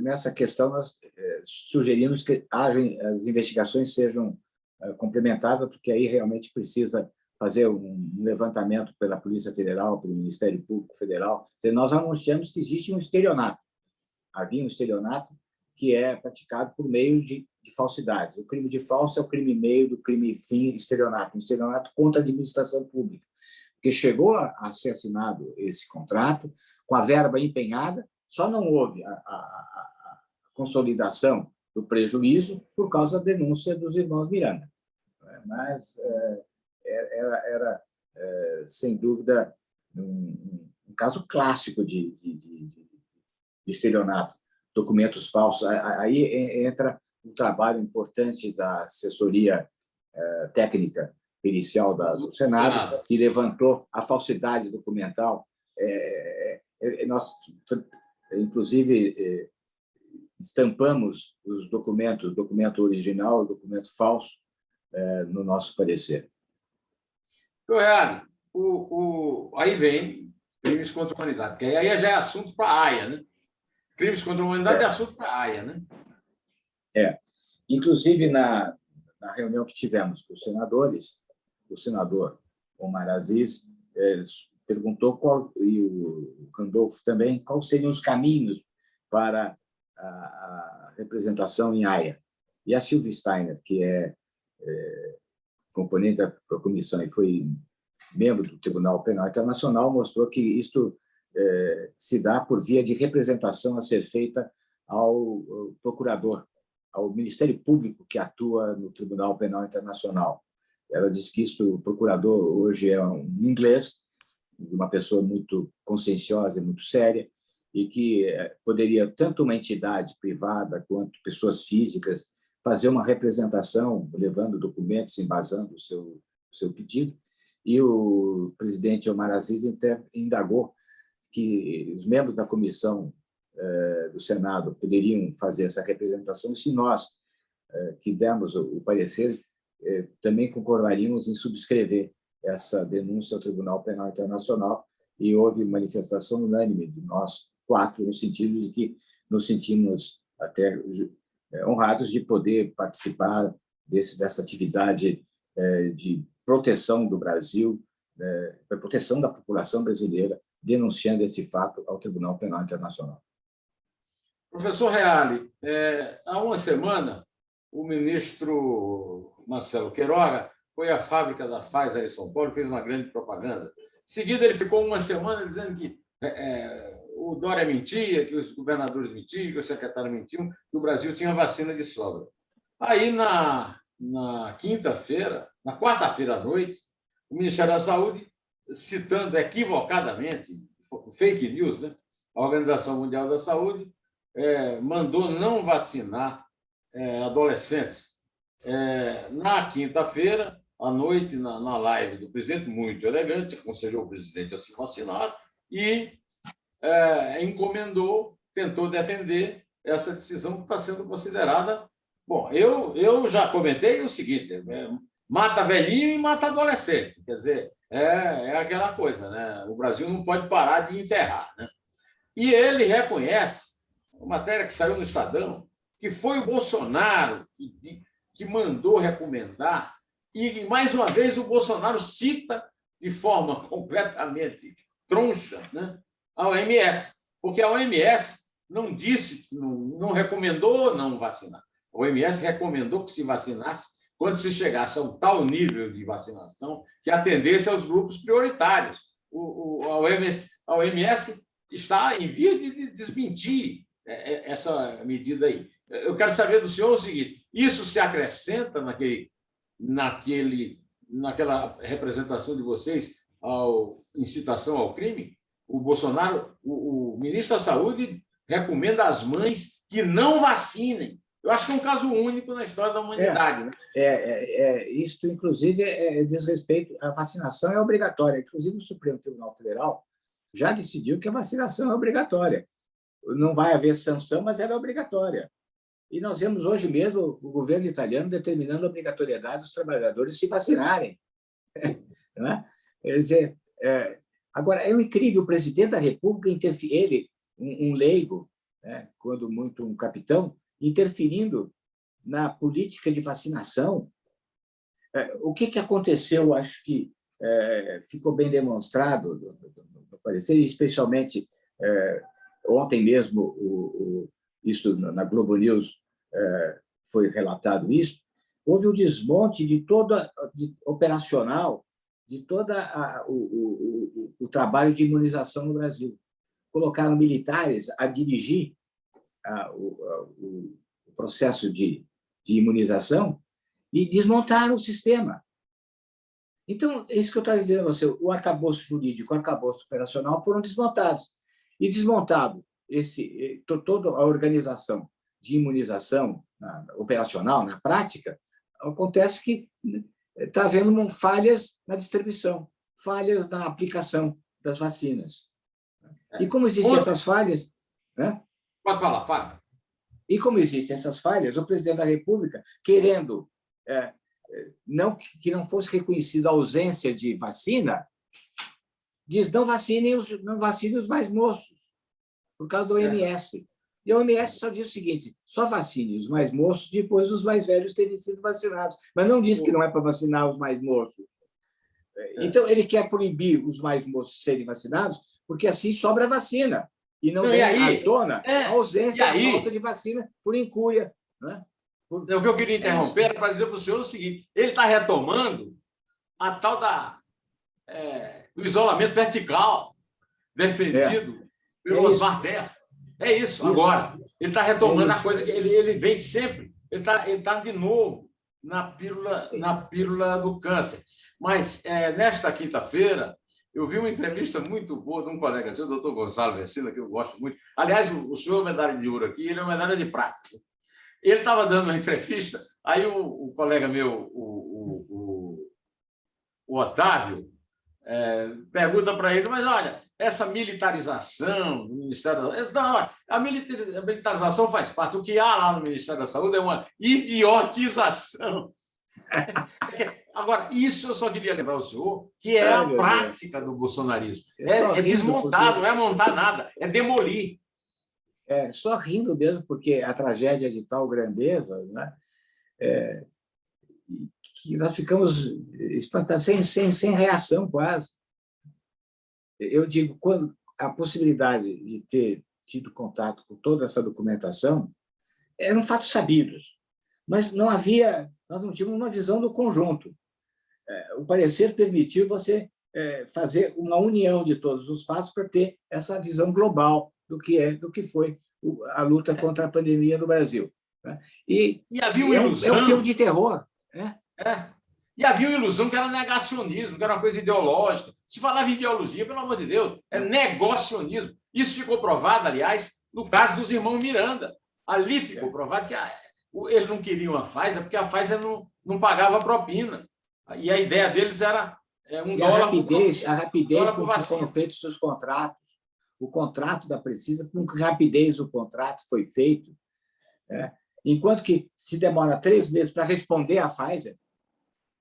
nessa questão, nós sugerimos que as investigações sejam complementadas, porque aí realmente precisa fazer um levantamento pela Polícia Federal, pelo Ministério Público Federal. Nós anunciamos que existe um estelionato. Havia um estelionato que é praticado por meio de falsidades. O crime de falso é o crime meio do crime fim, estelionato. Um estelionato contra a administração pública. Porque chegou a ser assinado esse contrato com a verba empenhada, só não houve a consolidação do prejuízo por causa da denúncia dos irmãos Miranda. Mas era sem dúvida, um caso clássico de estelionato, documentos falsos. Aí entra um trabalho importante da assessoria técnica pericial do Senado, que levantou a falsidade documental. Nós, inclusive, estampamos os documentos, o documento original e o documento falso, no nosso parecer. Reale, aí vem crimes contra a humanidade, porque aí já é assunto para a AIA, né? Crimes contra a humanidade é assunto para a AIA, né? Inclusive, na reunião que tivemos com os senadores, o senador Omar Aziz perguntou, e o Randolfo também, quais seriam os caminhos para a representação em Haia. E a Silvia Steiner, que é componente da comissão e foi membro do Tribunal Penal Internacional, mostrou que isto se dá por via de representação a ser feita ao procurador, ao Ministério Público que atua no Tribunal Penal Internacional. Ela diz que o procurador hoje é um inglês, uma pessoa muito conscienciosa e muito séria, e que poderia, tanto uma entidade privada quanto pessoas físicas, fazer uma representação, levando documentos, embasando o seu pedido. E o presidente Omar Aziz indagou que os membros da comissão do Senado poderiam fazer essa representação, se nós, que demos o parecer, também concordaríamos em subscrever essa denúncia ao Tribunal Penal Internacional, e houve manifestação unânime de nós quatro, no sentido de que nos sentimos até honrados de poder participar dessa atividade de proteção do Brasil, da proteção da população brasileira, denunciando esse fato ao Tribunal Penal Internacional. Professor Reale, há uma semana, o ministro Marcelo Queiroga foi à fábrica da Pfizer em São Paulo e fez uma grande propaganda. Em seguida, ele ficou uma semana dizendo que o Dória mentia, que os governadores mentiam, que o secretário mentiu, que o Brasil tinha vacina de sobra. Aí, na quinta-feira, na quarta-feira à noite, o Ministério da Saúde, citando equivocadamente, fake news, né? A Organização Mundial da Saúde mandou não vacinar adolescentes. Na quinta-feira, à noite, na live do presidente, muito elegante, aconselhou o presidente a se vacinar e encomendou, tentou defender essa decisão que está sendo considerada. Bom, eu já comentei o seguinte: mata velhinho e mata adolescente. Quer dizer, é aquela coisa, né? O Brasil não pode parar de enterrar, né? E ele reconhece, uma matéria que saiu no Estadão, que foi o Bolsonaro que mandou recomendar, e, mais uma vez, o Bolsonaro cita de forma completamente troncha, né, a OMS, porque a OMS não disse, não recomendou não vacinar. A OMS recomendou que se vacinasse quando se chegasse a um tal nível de vacinação que atendesse aos grupos prioritários. A OMS está em via de desmentir essa medida aí. Eu quero saber do senhor o seguinte: isso se acrescenta naquela representação de vocês incitação ao crime? O Bolsonaro, o ministro da Saúde, recomenda às mães que não vacinem. Eu acho que é um caso único na história da humanidade. Né? Isso, inclusive, diz respeito à vacinação, é obrigatória. Inclusive, o Supremo Tribunal Federal já decidiu que a vacinação é obrigatória. Não vai haver sanção, mas ela é obrigatória. E nós vemos hoje mesmo o governo italiano determinando a obrigatoriedade dos trabalhadores se vacinarem. Né? Quer dizer, agora, é incrível, o presidente da República, ele, um leigo, né, quando muito um capitão, interferindo na política de vacinação. O que aconteceu, acho que ficou bem demonstrado no parecer, especialmente ontem mesmo, isso na Globo News foi relatado isso, houve o desmonte de toda operacional de todo o trabalho de imunização no Brasil. Colocaram militares a dirigir o processo de imunização e desmontaram o sistema. Então, é isso que eu estava dizendo a você, o arcabouço jurídico e o arcabouço operacional foram desmontados. E desmontado toda a organização de imunização operacional, na prática, acontece que está havendo falhas na distribuição, falhas na aplicação das vacinas. E como existem essas falhas... Né? Pode falar, fala. E como existem essas falhas, o presidente da República, querendo que não fosse reconhecida a ausência de vacina, diz não vacinem os mais moços, por causa da OMS. E a OMS só diz o seguinte, só vacine os mais moços depois dos mais velhos terem sido vacinados, mas não diz que não é para vacinar os mais moços. Então, ele quer proibir os mais moços serem vacinados, porque assim sobra vacina, e não vem à tona a ausência, a falta de vacina por incúria. Né? O que eu queria interromper era para dizer para o senhor o seguinte, ele está retomando a tal do isolamento vertical, defendido pelo Osmar Terra. É isso. Agora. Ele está retomando a coisa que ele vem sempre. Ele tá de novo na pílula do câncer. Mas, nesta quinta-feira, eu vi uma entrevista muito boa de um colega seu, o doutor Gonçalo Versina, que eu gosto muito. Aliás, o senhor é medalha de ouro aqui, ele é medalha de prata. Ele estava dando uma entrevista, aí o colega meu, o Otávio, pergunta para ele, mas olha, essa militarização do Ministério da Saúde... Não, a militarização faz parte. O que há lá no Ministério da Saúde é uma idiotização. Agora, isso eu só queria lembrar ao senhor, que é a prática do bolsonarismo. É desmontar, não é montar nada, é demolir. Só rindo mesmo, porque a tragédia de tal grandeza, né, que nós ficamos espantados, sem reação quase. Eu digo, quando a possibilidade de ter tido contato com toda essa documentação eram fatos sabidos, mas nós não tínhamos uma visão do conjunto. O parecer permitiu você fazer uma união de todos os fatos para ter essa visão global do que foi a luta contra a pandemia no Brasil. E havia uma ilusão. É um filme de terror. E havia uma ilusão que era negacionismo, que era uma coisa ideológica. Se falava em ideologia, pelo amor de Deus, é negacionismo. Isso ficou provado, aliás, no caso dos irmãos Miranda. Ali ficou provado que eles não queriam a Pfizer porque a Pfizer não pagava propina. E a ideia deles era $1. A rapidez com que foram feitos os seus contratos. O contrato da Precisa, com que rapidez o contrato foi feito. Enquanto que se demora 3 meses para responder à Pfizer,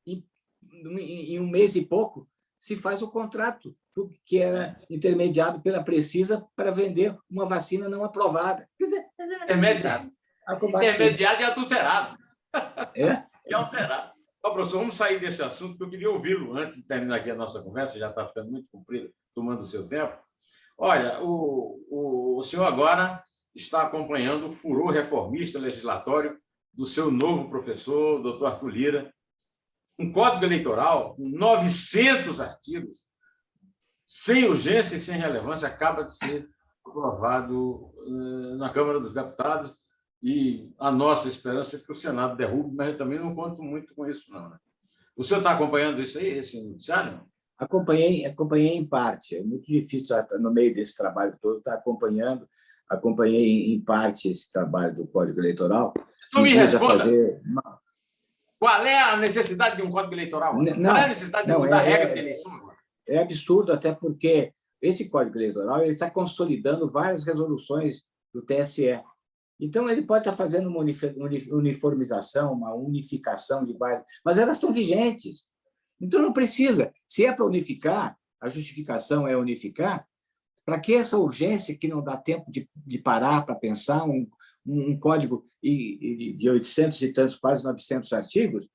em 1 mês e pouco, se faz o contrato, que era intermediado pela Precisa para vender uma vacina não aprovada. Quer dizer, intermediado e adulterado. E alterado. Professor, vamos sair desse assunto, porque eu queria ouvi-lo antes de terminar aqui a nossa conversa, já está ficando muito comprida, tomando o seu tempo. Olha, o senhor agora está acompanhando o furor reformista legislatório do seu novo professor, doutor Arthur Lira, um código eleitoral com 900 artigos, sem urgência e sem relevância, acaba de ser aprovado na Câmara dos Deputados, e a nossa esperança é que o Senado derrube, mas eu também não conto muito com isso, não. Né? O senhor está acompanhando isso aí, esse noticiário? Acompanhei em parte. É muito difícil, no meio desse trabalho todo, estar acompanhando. Acompanhei em parte esse trabalho do Código Eleitoral. Não me responda. Qual é a necessidade de um Código Eleitoral? Qual é a necessidade de mudar a regra de eleição agora? É absurdo, até porque esse Código Eleitoral ele está consolidando várias resoluções do TSE. Então, ele pode estar fazendo uma uniformização, uma unificação de várias, mas elas estão vigentes. Então, não precisa. Se é para unificar, a justificação é unificar, para que essa urgência que não dá tempo de parar para pensar um código de 800 e tantos, quase 900 artigos,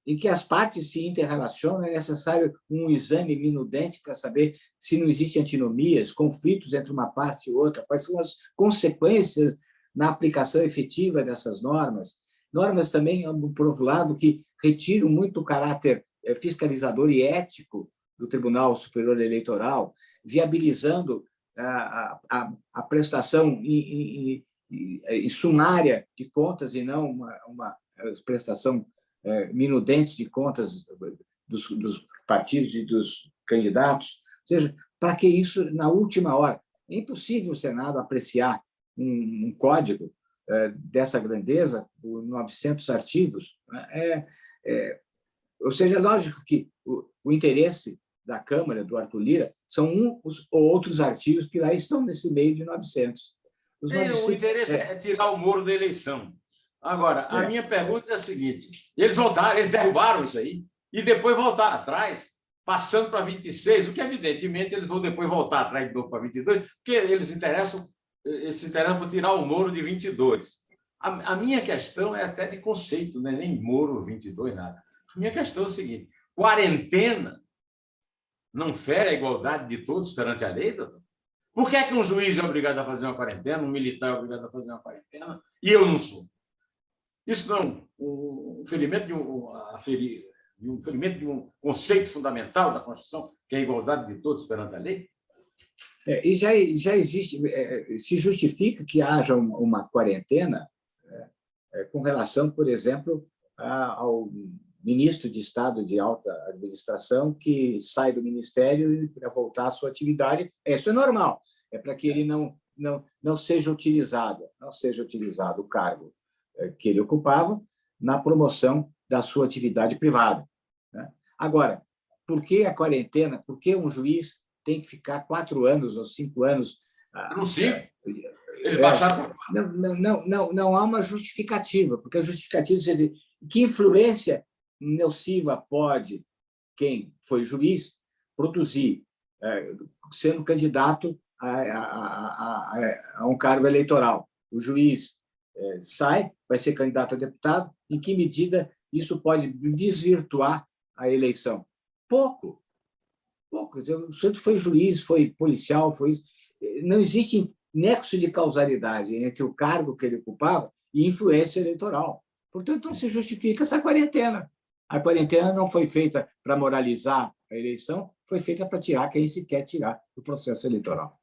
em que as partes se interrelacionam, é necessário um exame minudente para saber se não existem antinomias, conflitos entre uma parte e outra, quais são as consequências na aplicação efetiva dessas normas. Normas também, por outro lado, que retiram muito o caráter fiscalizador e ético do Tribunal Superior Eleitoral, viabilizando a prestação sumária de contas e não uma prestação minudente de contas dos partidos e dos candidatos. Ou seja, para que isso, na última hora? É impossível o Senado apreciar um código dessa grandeza, por 900 artigos. Ou seja, é lógico que o interesse da Câmara, do Arthur Lira, são uns ou outros artigos que lá estão nesse meio de 900. O interesse é tirar o Moro da eleição. Agora, a minha pergunta é a seguinte: eles voltaram, eles derrubaram isso aí, e depois voltaram atrás, passando para 26, o que, evidentemente, eles vão depois voltar atrás de novo para 22, porque eles se interessam por tirar o Moro de 22. A minha questão é até de conceito, não é nem Moro 22, nada. A minha questão é o seguinte: quarentena não fere a igualdade de todos perante a lei, doutor? Por que é que um juiz é obrigado a fazer uma quarentena, um militar é obrigado a fazer uma quarentena, e eu não sou? Isso não é um ferimento de um conceito fundamental da Constituição, que é a igualdade de todos perante a lei? E já existe, se justifica que haja uma quarentena com relação, por exemplo, ao ministro de Estado de alta administração que sai do ministério para voltar à sua atividade. Isso é normal, é para que ele não seja utilizado o cargo que ele ocupava na promoção da sua atividade privada. Agora, por que a quarentena? Por que um juiz tem que ficar 4 anos ou 5 anos? Não, 5. Eles baixaram. Não há uma justificativa, porque a justificativa é dizer que influência nociva pode quem foi juiz produzir, sendo candidato a um cargo eleitoral. O juiz sai, vai ser candidato a deputado, em que medida isso pode desvirtuar a eleição? Pouco. O Santos foi juiz, foi policial, não existe nexo de causalidade entre o cargo que ele ocupava e influência eleitoral. Portanto, não se justifica essa quarentena. A quarentena não foi feita para moralizar a eleição, foi feita para tirar quem se quer tirar do processo eleitoral.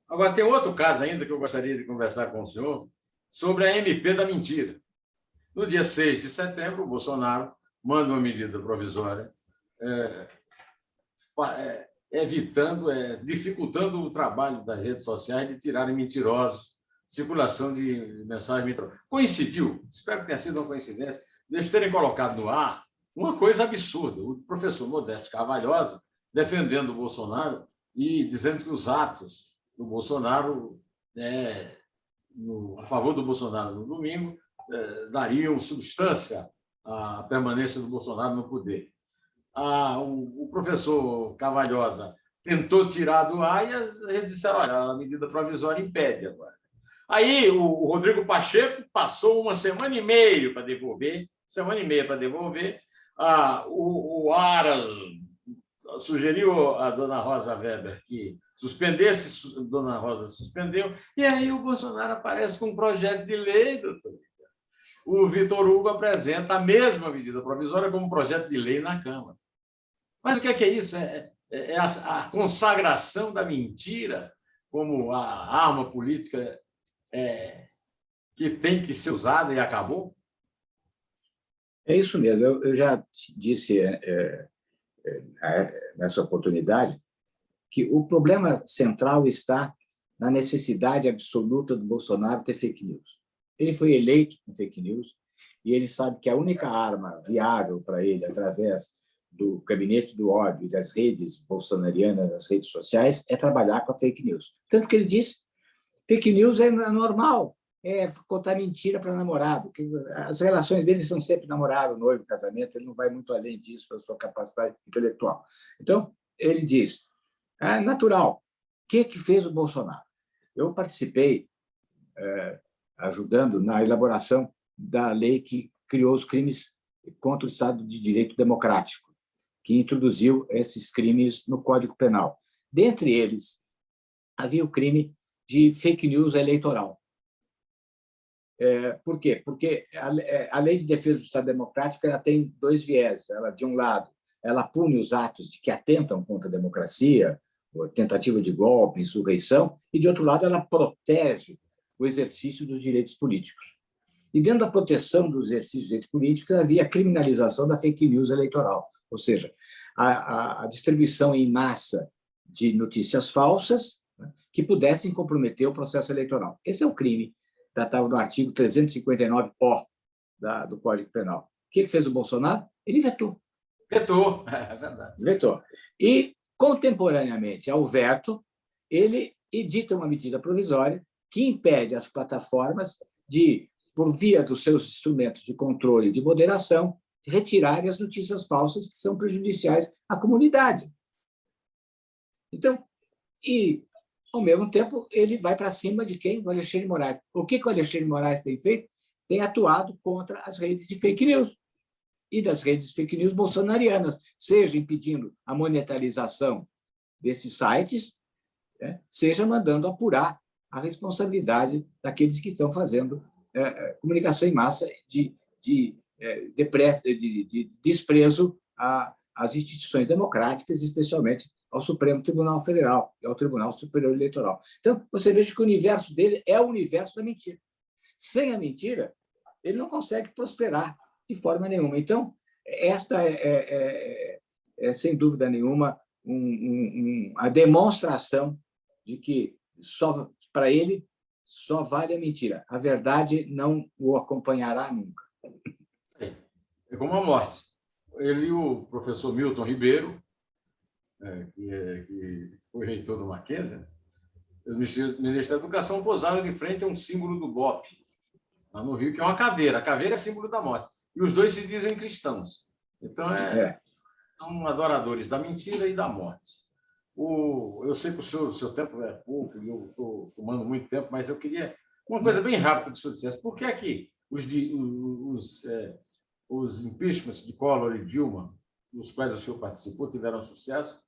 Agora, tem outro caso ainda que eu gostaria de conversar com o senhor, sobre a MP da mentira. No dia 6 de setembro, o Bolsonaro manda uma medida provisória dificultando o trabalho das redes sociais de tirarem mentirosos, circulação de mensagens mentirosas. Coincidiu, espero que tenha sido uma coincidência, de eles terem colocado no ar uma coisa absurda. O professor Modesto Carvalhosa defendendo o Bolsonaro e dizendo que os atos do Bolsonaro, a favor do Bolsonaro no domingo, dariam substância à permanência do Bolsonaro no poder. O professor Carvalhosa tentou tirar do ar e eles disseram: olha, a medida provisória impede agora. Aí o Rodrigo Pacheco passou uma semana e meia para devolver. O Aras sugeriu a dona Rosa Weber que suspendesse, a dona Rosa suspendeu, e aí o Bolsonaro aparece com um projeto de lei, doutor. O Vitor Hugo apresenta a mesma medida provisória como projeto de lei na Câmara. Mas o que é isso? É a consagração da mentira como a arma política que tem que ser usada e acabou? É isso mesmo. Eu já disse nessa oportunidade que o problema central está na necessidade absoluta do Bolsonaro ter fake news. Ele foi eleito com fake news e ele sabe que a única arma viável para ele, através do gabinete do ódio e das redes bolsonarianas, das redes sociais, é trabalhar com a fake news. Tanto que ele diz, fake news é normal, é contar mentira para namorado. As relações dele são sempre namorado, noivo, casamento, ele não vai muito além disso pela sua capacidade intelectual. Então, ele diz, é natural. O que fez o Bolsonaro? Eu participei ajudando na elaboração da lei que criou os crimes contra o Estado de Direito Democrático, que introduziu esses crimes no Código Penal. Dentre eles, havia o crime de fake news eleitoral. Por quê? Porque a Lei de Defesa do Estado Democrático ela tem dois viés. Ela, de um lado, ela pune os atos que atentam contra a democracia, tentativa de golpe, insurreição, e, de outro lado, ela protege o exercício dos direitos políticos. E, dentro da proteção dos exercícios dos direitos políticos, havia a criminalização da fake news eleitoral, ou seja, a distribuição em massa de notícias falsas, né, que pudessem comprometer o processo eleitoral. Esse é o crime tratado no artigo 359-O do Código Penal. O que fez o Bolsonaro? Ele vetou. Vetou, é verdade. Vetou. E, contemporaneamente ao veto, ele edita uma medida provisória que impede as plataformas de, por via dos seus instrumentos de controle e de moderação, retirarem as notícias falsas que são prejudiciais à comunidade. Então, ao mesmo tempo, ele vai para cima de quem? O Alexandre de Moraes. O que o Alexandre de Moraes tem feito? Tem atuado contra as redes de fake news e das redes de fake news bolsonarianas, seja impedindo a monetarização desses sites, né, seja mandando apurar a responsabilidade daqueles que estão fazendo comunicação em massa de desprezo às instituições democráticas, especialmente ao Supremo Tribunal Federal e ao Tribunal Superior Eleitoral. Então, você veja que o universo dele é o universo da mentira. Sem a mentira, ele não consegue prosperar de forma nenhuma. Então, esta sem dúvida nenhuma, a demonstração de que para ele só vale a mentira. A verdade não o acompanhará nunca. É como a morte. Ele e o professor Milton Ribeiro, que foi reitor do Mackenzie, o ministro da Educação, posaram de frente a um símbolo do BOP, lá no Rio, que é uma caveira. A caveira é símbolo da morte. E os dois se dizem cristãos. Então, são adoradores da mentira e da morte. Eu sei que o seu tempo é pouco, e eu estou tomando muito tempo, mas eu queria uma coisa bem rápida que o senhor dissesse. Por que é que os impeachments de Collor e Dilma, dos quais o senhor participou, tiveram sucesso?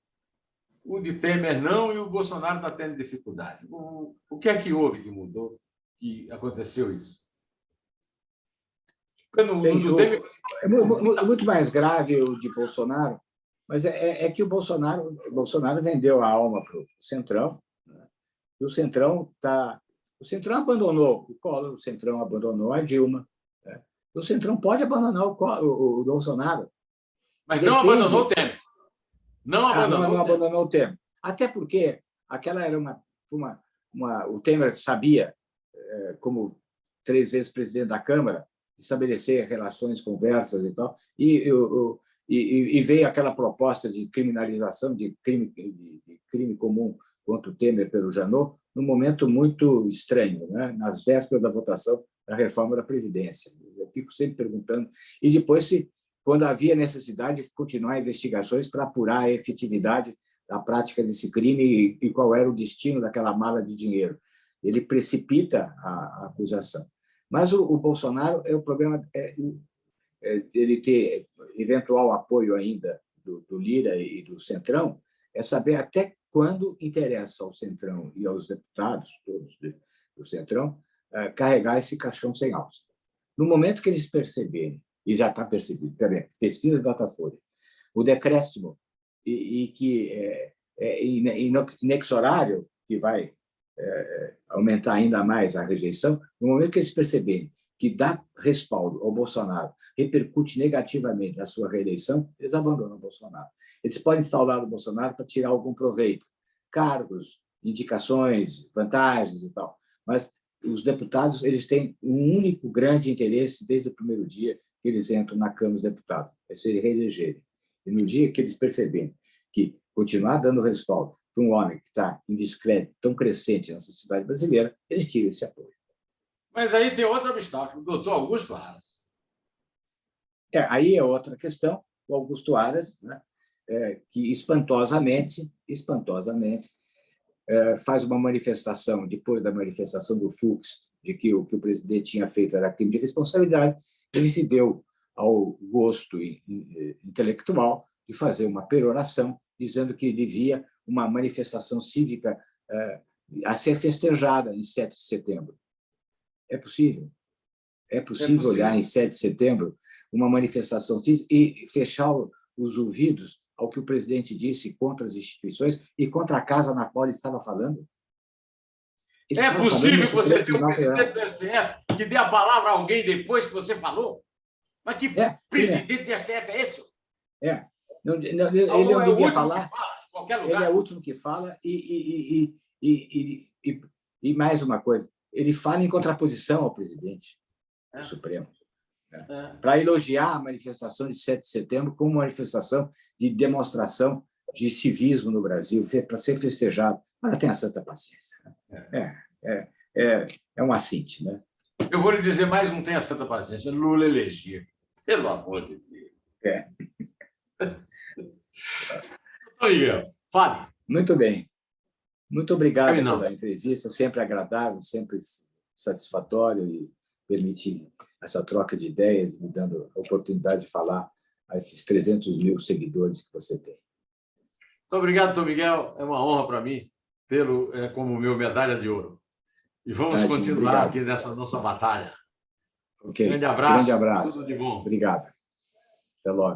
O de Temer não, e o Bolsonaro está tendo dificuldade. O que é que houve que mudou, que aconteceu isso? Temer... É muito mais grave o de Bolsonaro, mas é que o Bolsonaro vendeu a alma para o Centrão, né? E o Centrão abandonou o Collor, o Centrão abandonou a Dilma, né? O Centrão pode abandonar o Bolsonaro. Mas não abandonou o Temer. Não abandonou o Temer. Até porque aquela era o Temer sabia, como 3 vezes presidente da Câmara, estabelecer relações, conversas e tal, e veio aquela proposta de criminalização de crime comum contra o Temer pelo Janot, num momento muito estranho, né? Nas vésperas da votação da reforma da Previdência. Eu fico sempre perguntando. E depois, quando havia necessidade de continuar investigações para apurar a efetividade da prática desse crime e qual era o destino daquela mala de dinheiro. Ele precipita a acusação. Mas o Bolsonaro, o problema ele ter eventual apoio ainda do Lira e do Centrão, é saber até quando interessa ao Centrão e aos deputados todos do Centrão carregar esse caixão sem alça. No momento que eles perceberem, e já está percebido, pesquisa do Datafolha, o decréscimo e que é inexorável, que vai aumentar ainda mais a rejeição, no momento que eles perceberem que dá respaldo ao Bolsonaro, repercute negativamente na sua reeleição, eles abandonam o Bolsonaro. Eles podem estar ao lado do Bolsonaro para tirar algum proveito, cargos, indicações, vantagens e tal, mas os deputados eles têm um único grande interesse desde o primeiro dia que eles entram na Câmara dos Deputados, é se reelegerem. E no dia que eles perceberem que continuar dando respaldo para um homem que está em descrédito tão crescente na sociedade brasileira, eles tiram esse apoio. Mas aí tem outro obstáculo, o doutor Augusto Aras. Aí é outra questão, o Augusto Aras, né, que espantosamente, faz uma manifestação, depois da manifestação do Fux, de que o que o presidente tinha feito era crime de responsabilidade, ele se deu ao gosto intelectual de fazer uma peroração, dizendo que ele via uma manifestação cívica a ser festejada em 7 de setembro. É possível? É possível olhar em 7 de setembro uma manifestação física e fechar os ouvidos ao que o presidente disse contra as instituições e contra a casa na qual ele estava falando? É possível que você tenha um presidente do STF que dê a palavra a alguém depois que você falou? Mas que presidente do STF é esse? Ele não devia falar. Em qualquer lugar. Ele é o último que fala e mais uma coisa, ele fala em contraposição ao presidente do Supremo. Para elogiar a manifestação de 7 de setembro como uma manifestação de demonstração de civismo no Brasil, para ser festejado. Mas tenha santa paciência. É um assinte, né? Eu vou lhe dizer mais um tenha santa paciência. Lula elegia. Pelo amor de Deus. Doutor Miguel, fale. Muito bem. Muito obrigado pela entrevista, sempre agradável, sempre satisfatório e permite essa troca de ideias, me dando a oportunidade de falar a esses 300 mil seguidores que você tem. Muito obrigado, doutor Miguel. É uma honra para mim tê-lo como meu medalha de ouro. E vamos continuar aqui nessa nossa batalha. Okay. Grande abraço. Grande abraço. Tudo de bom. Obrigado. Até logo.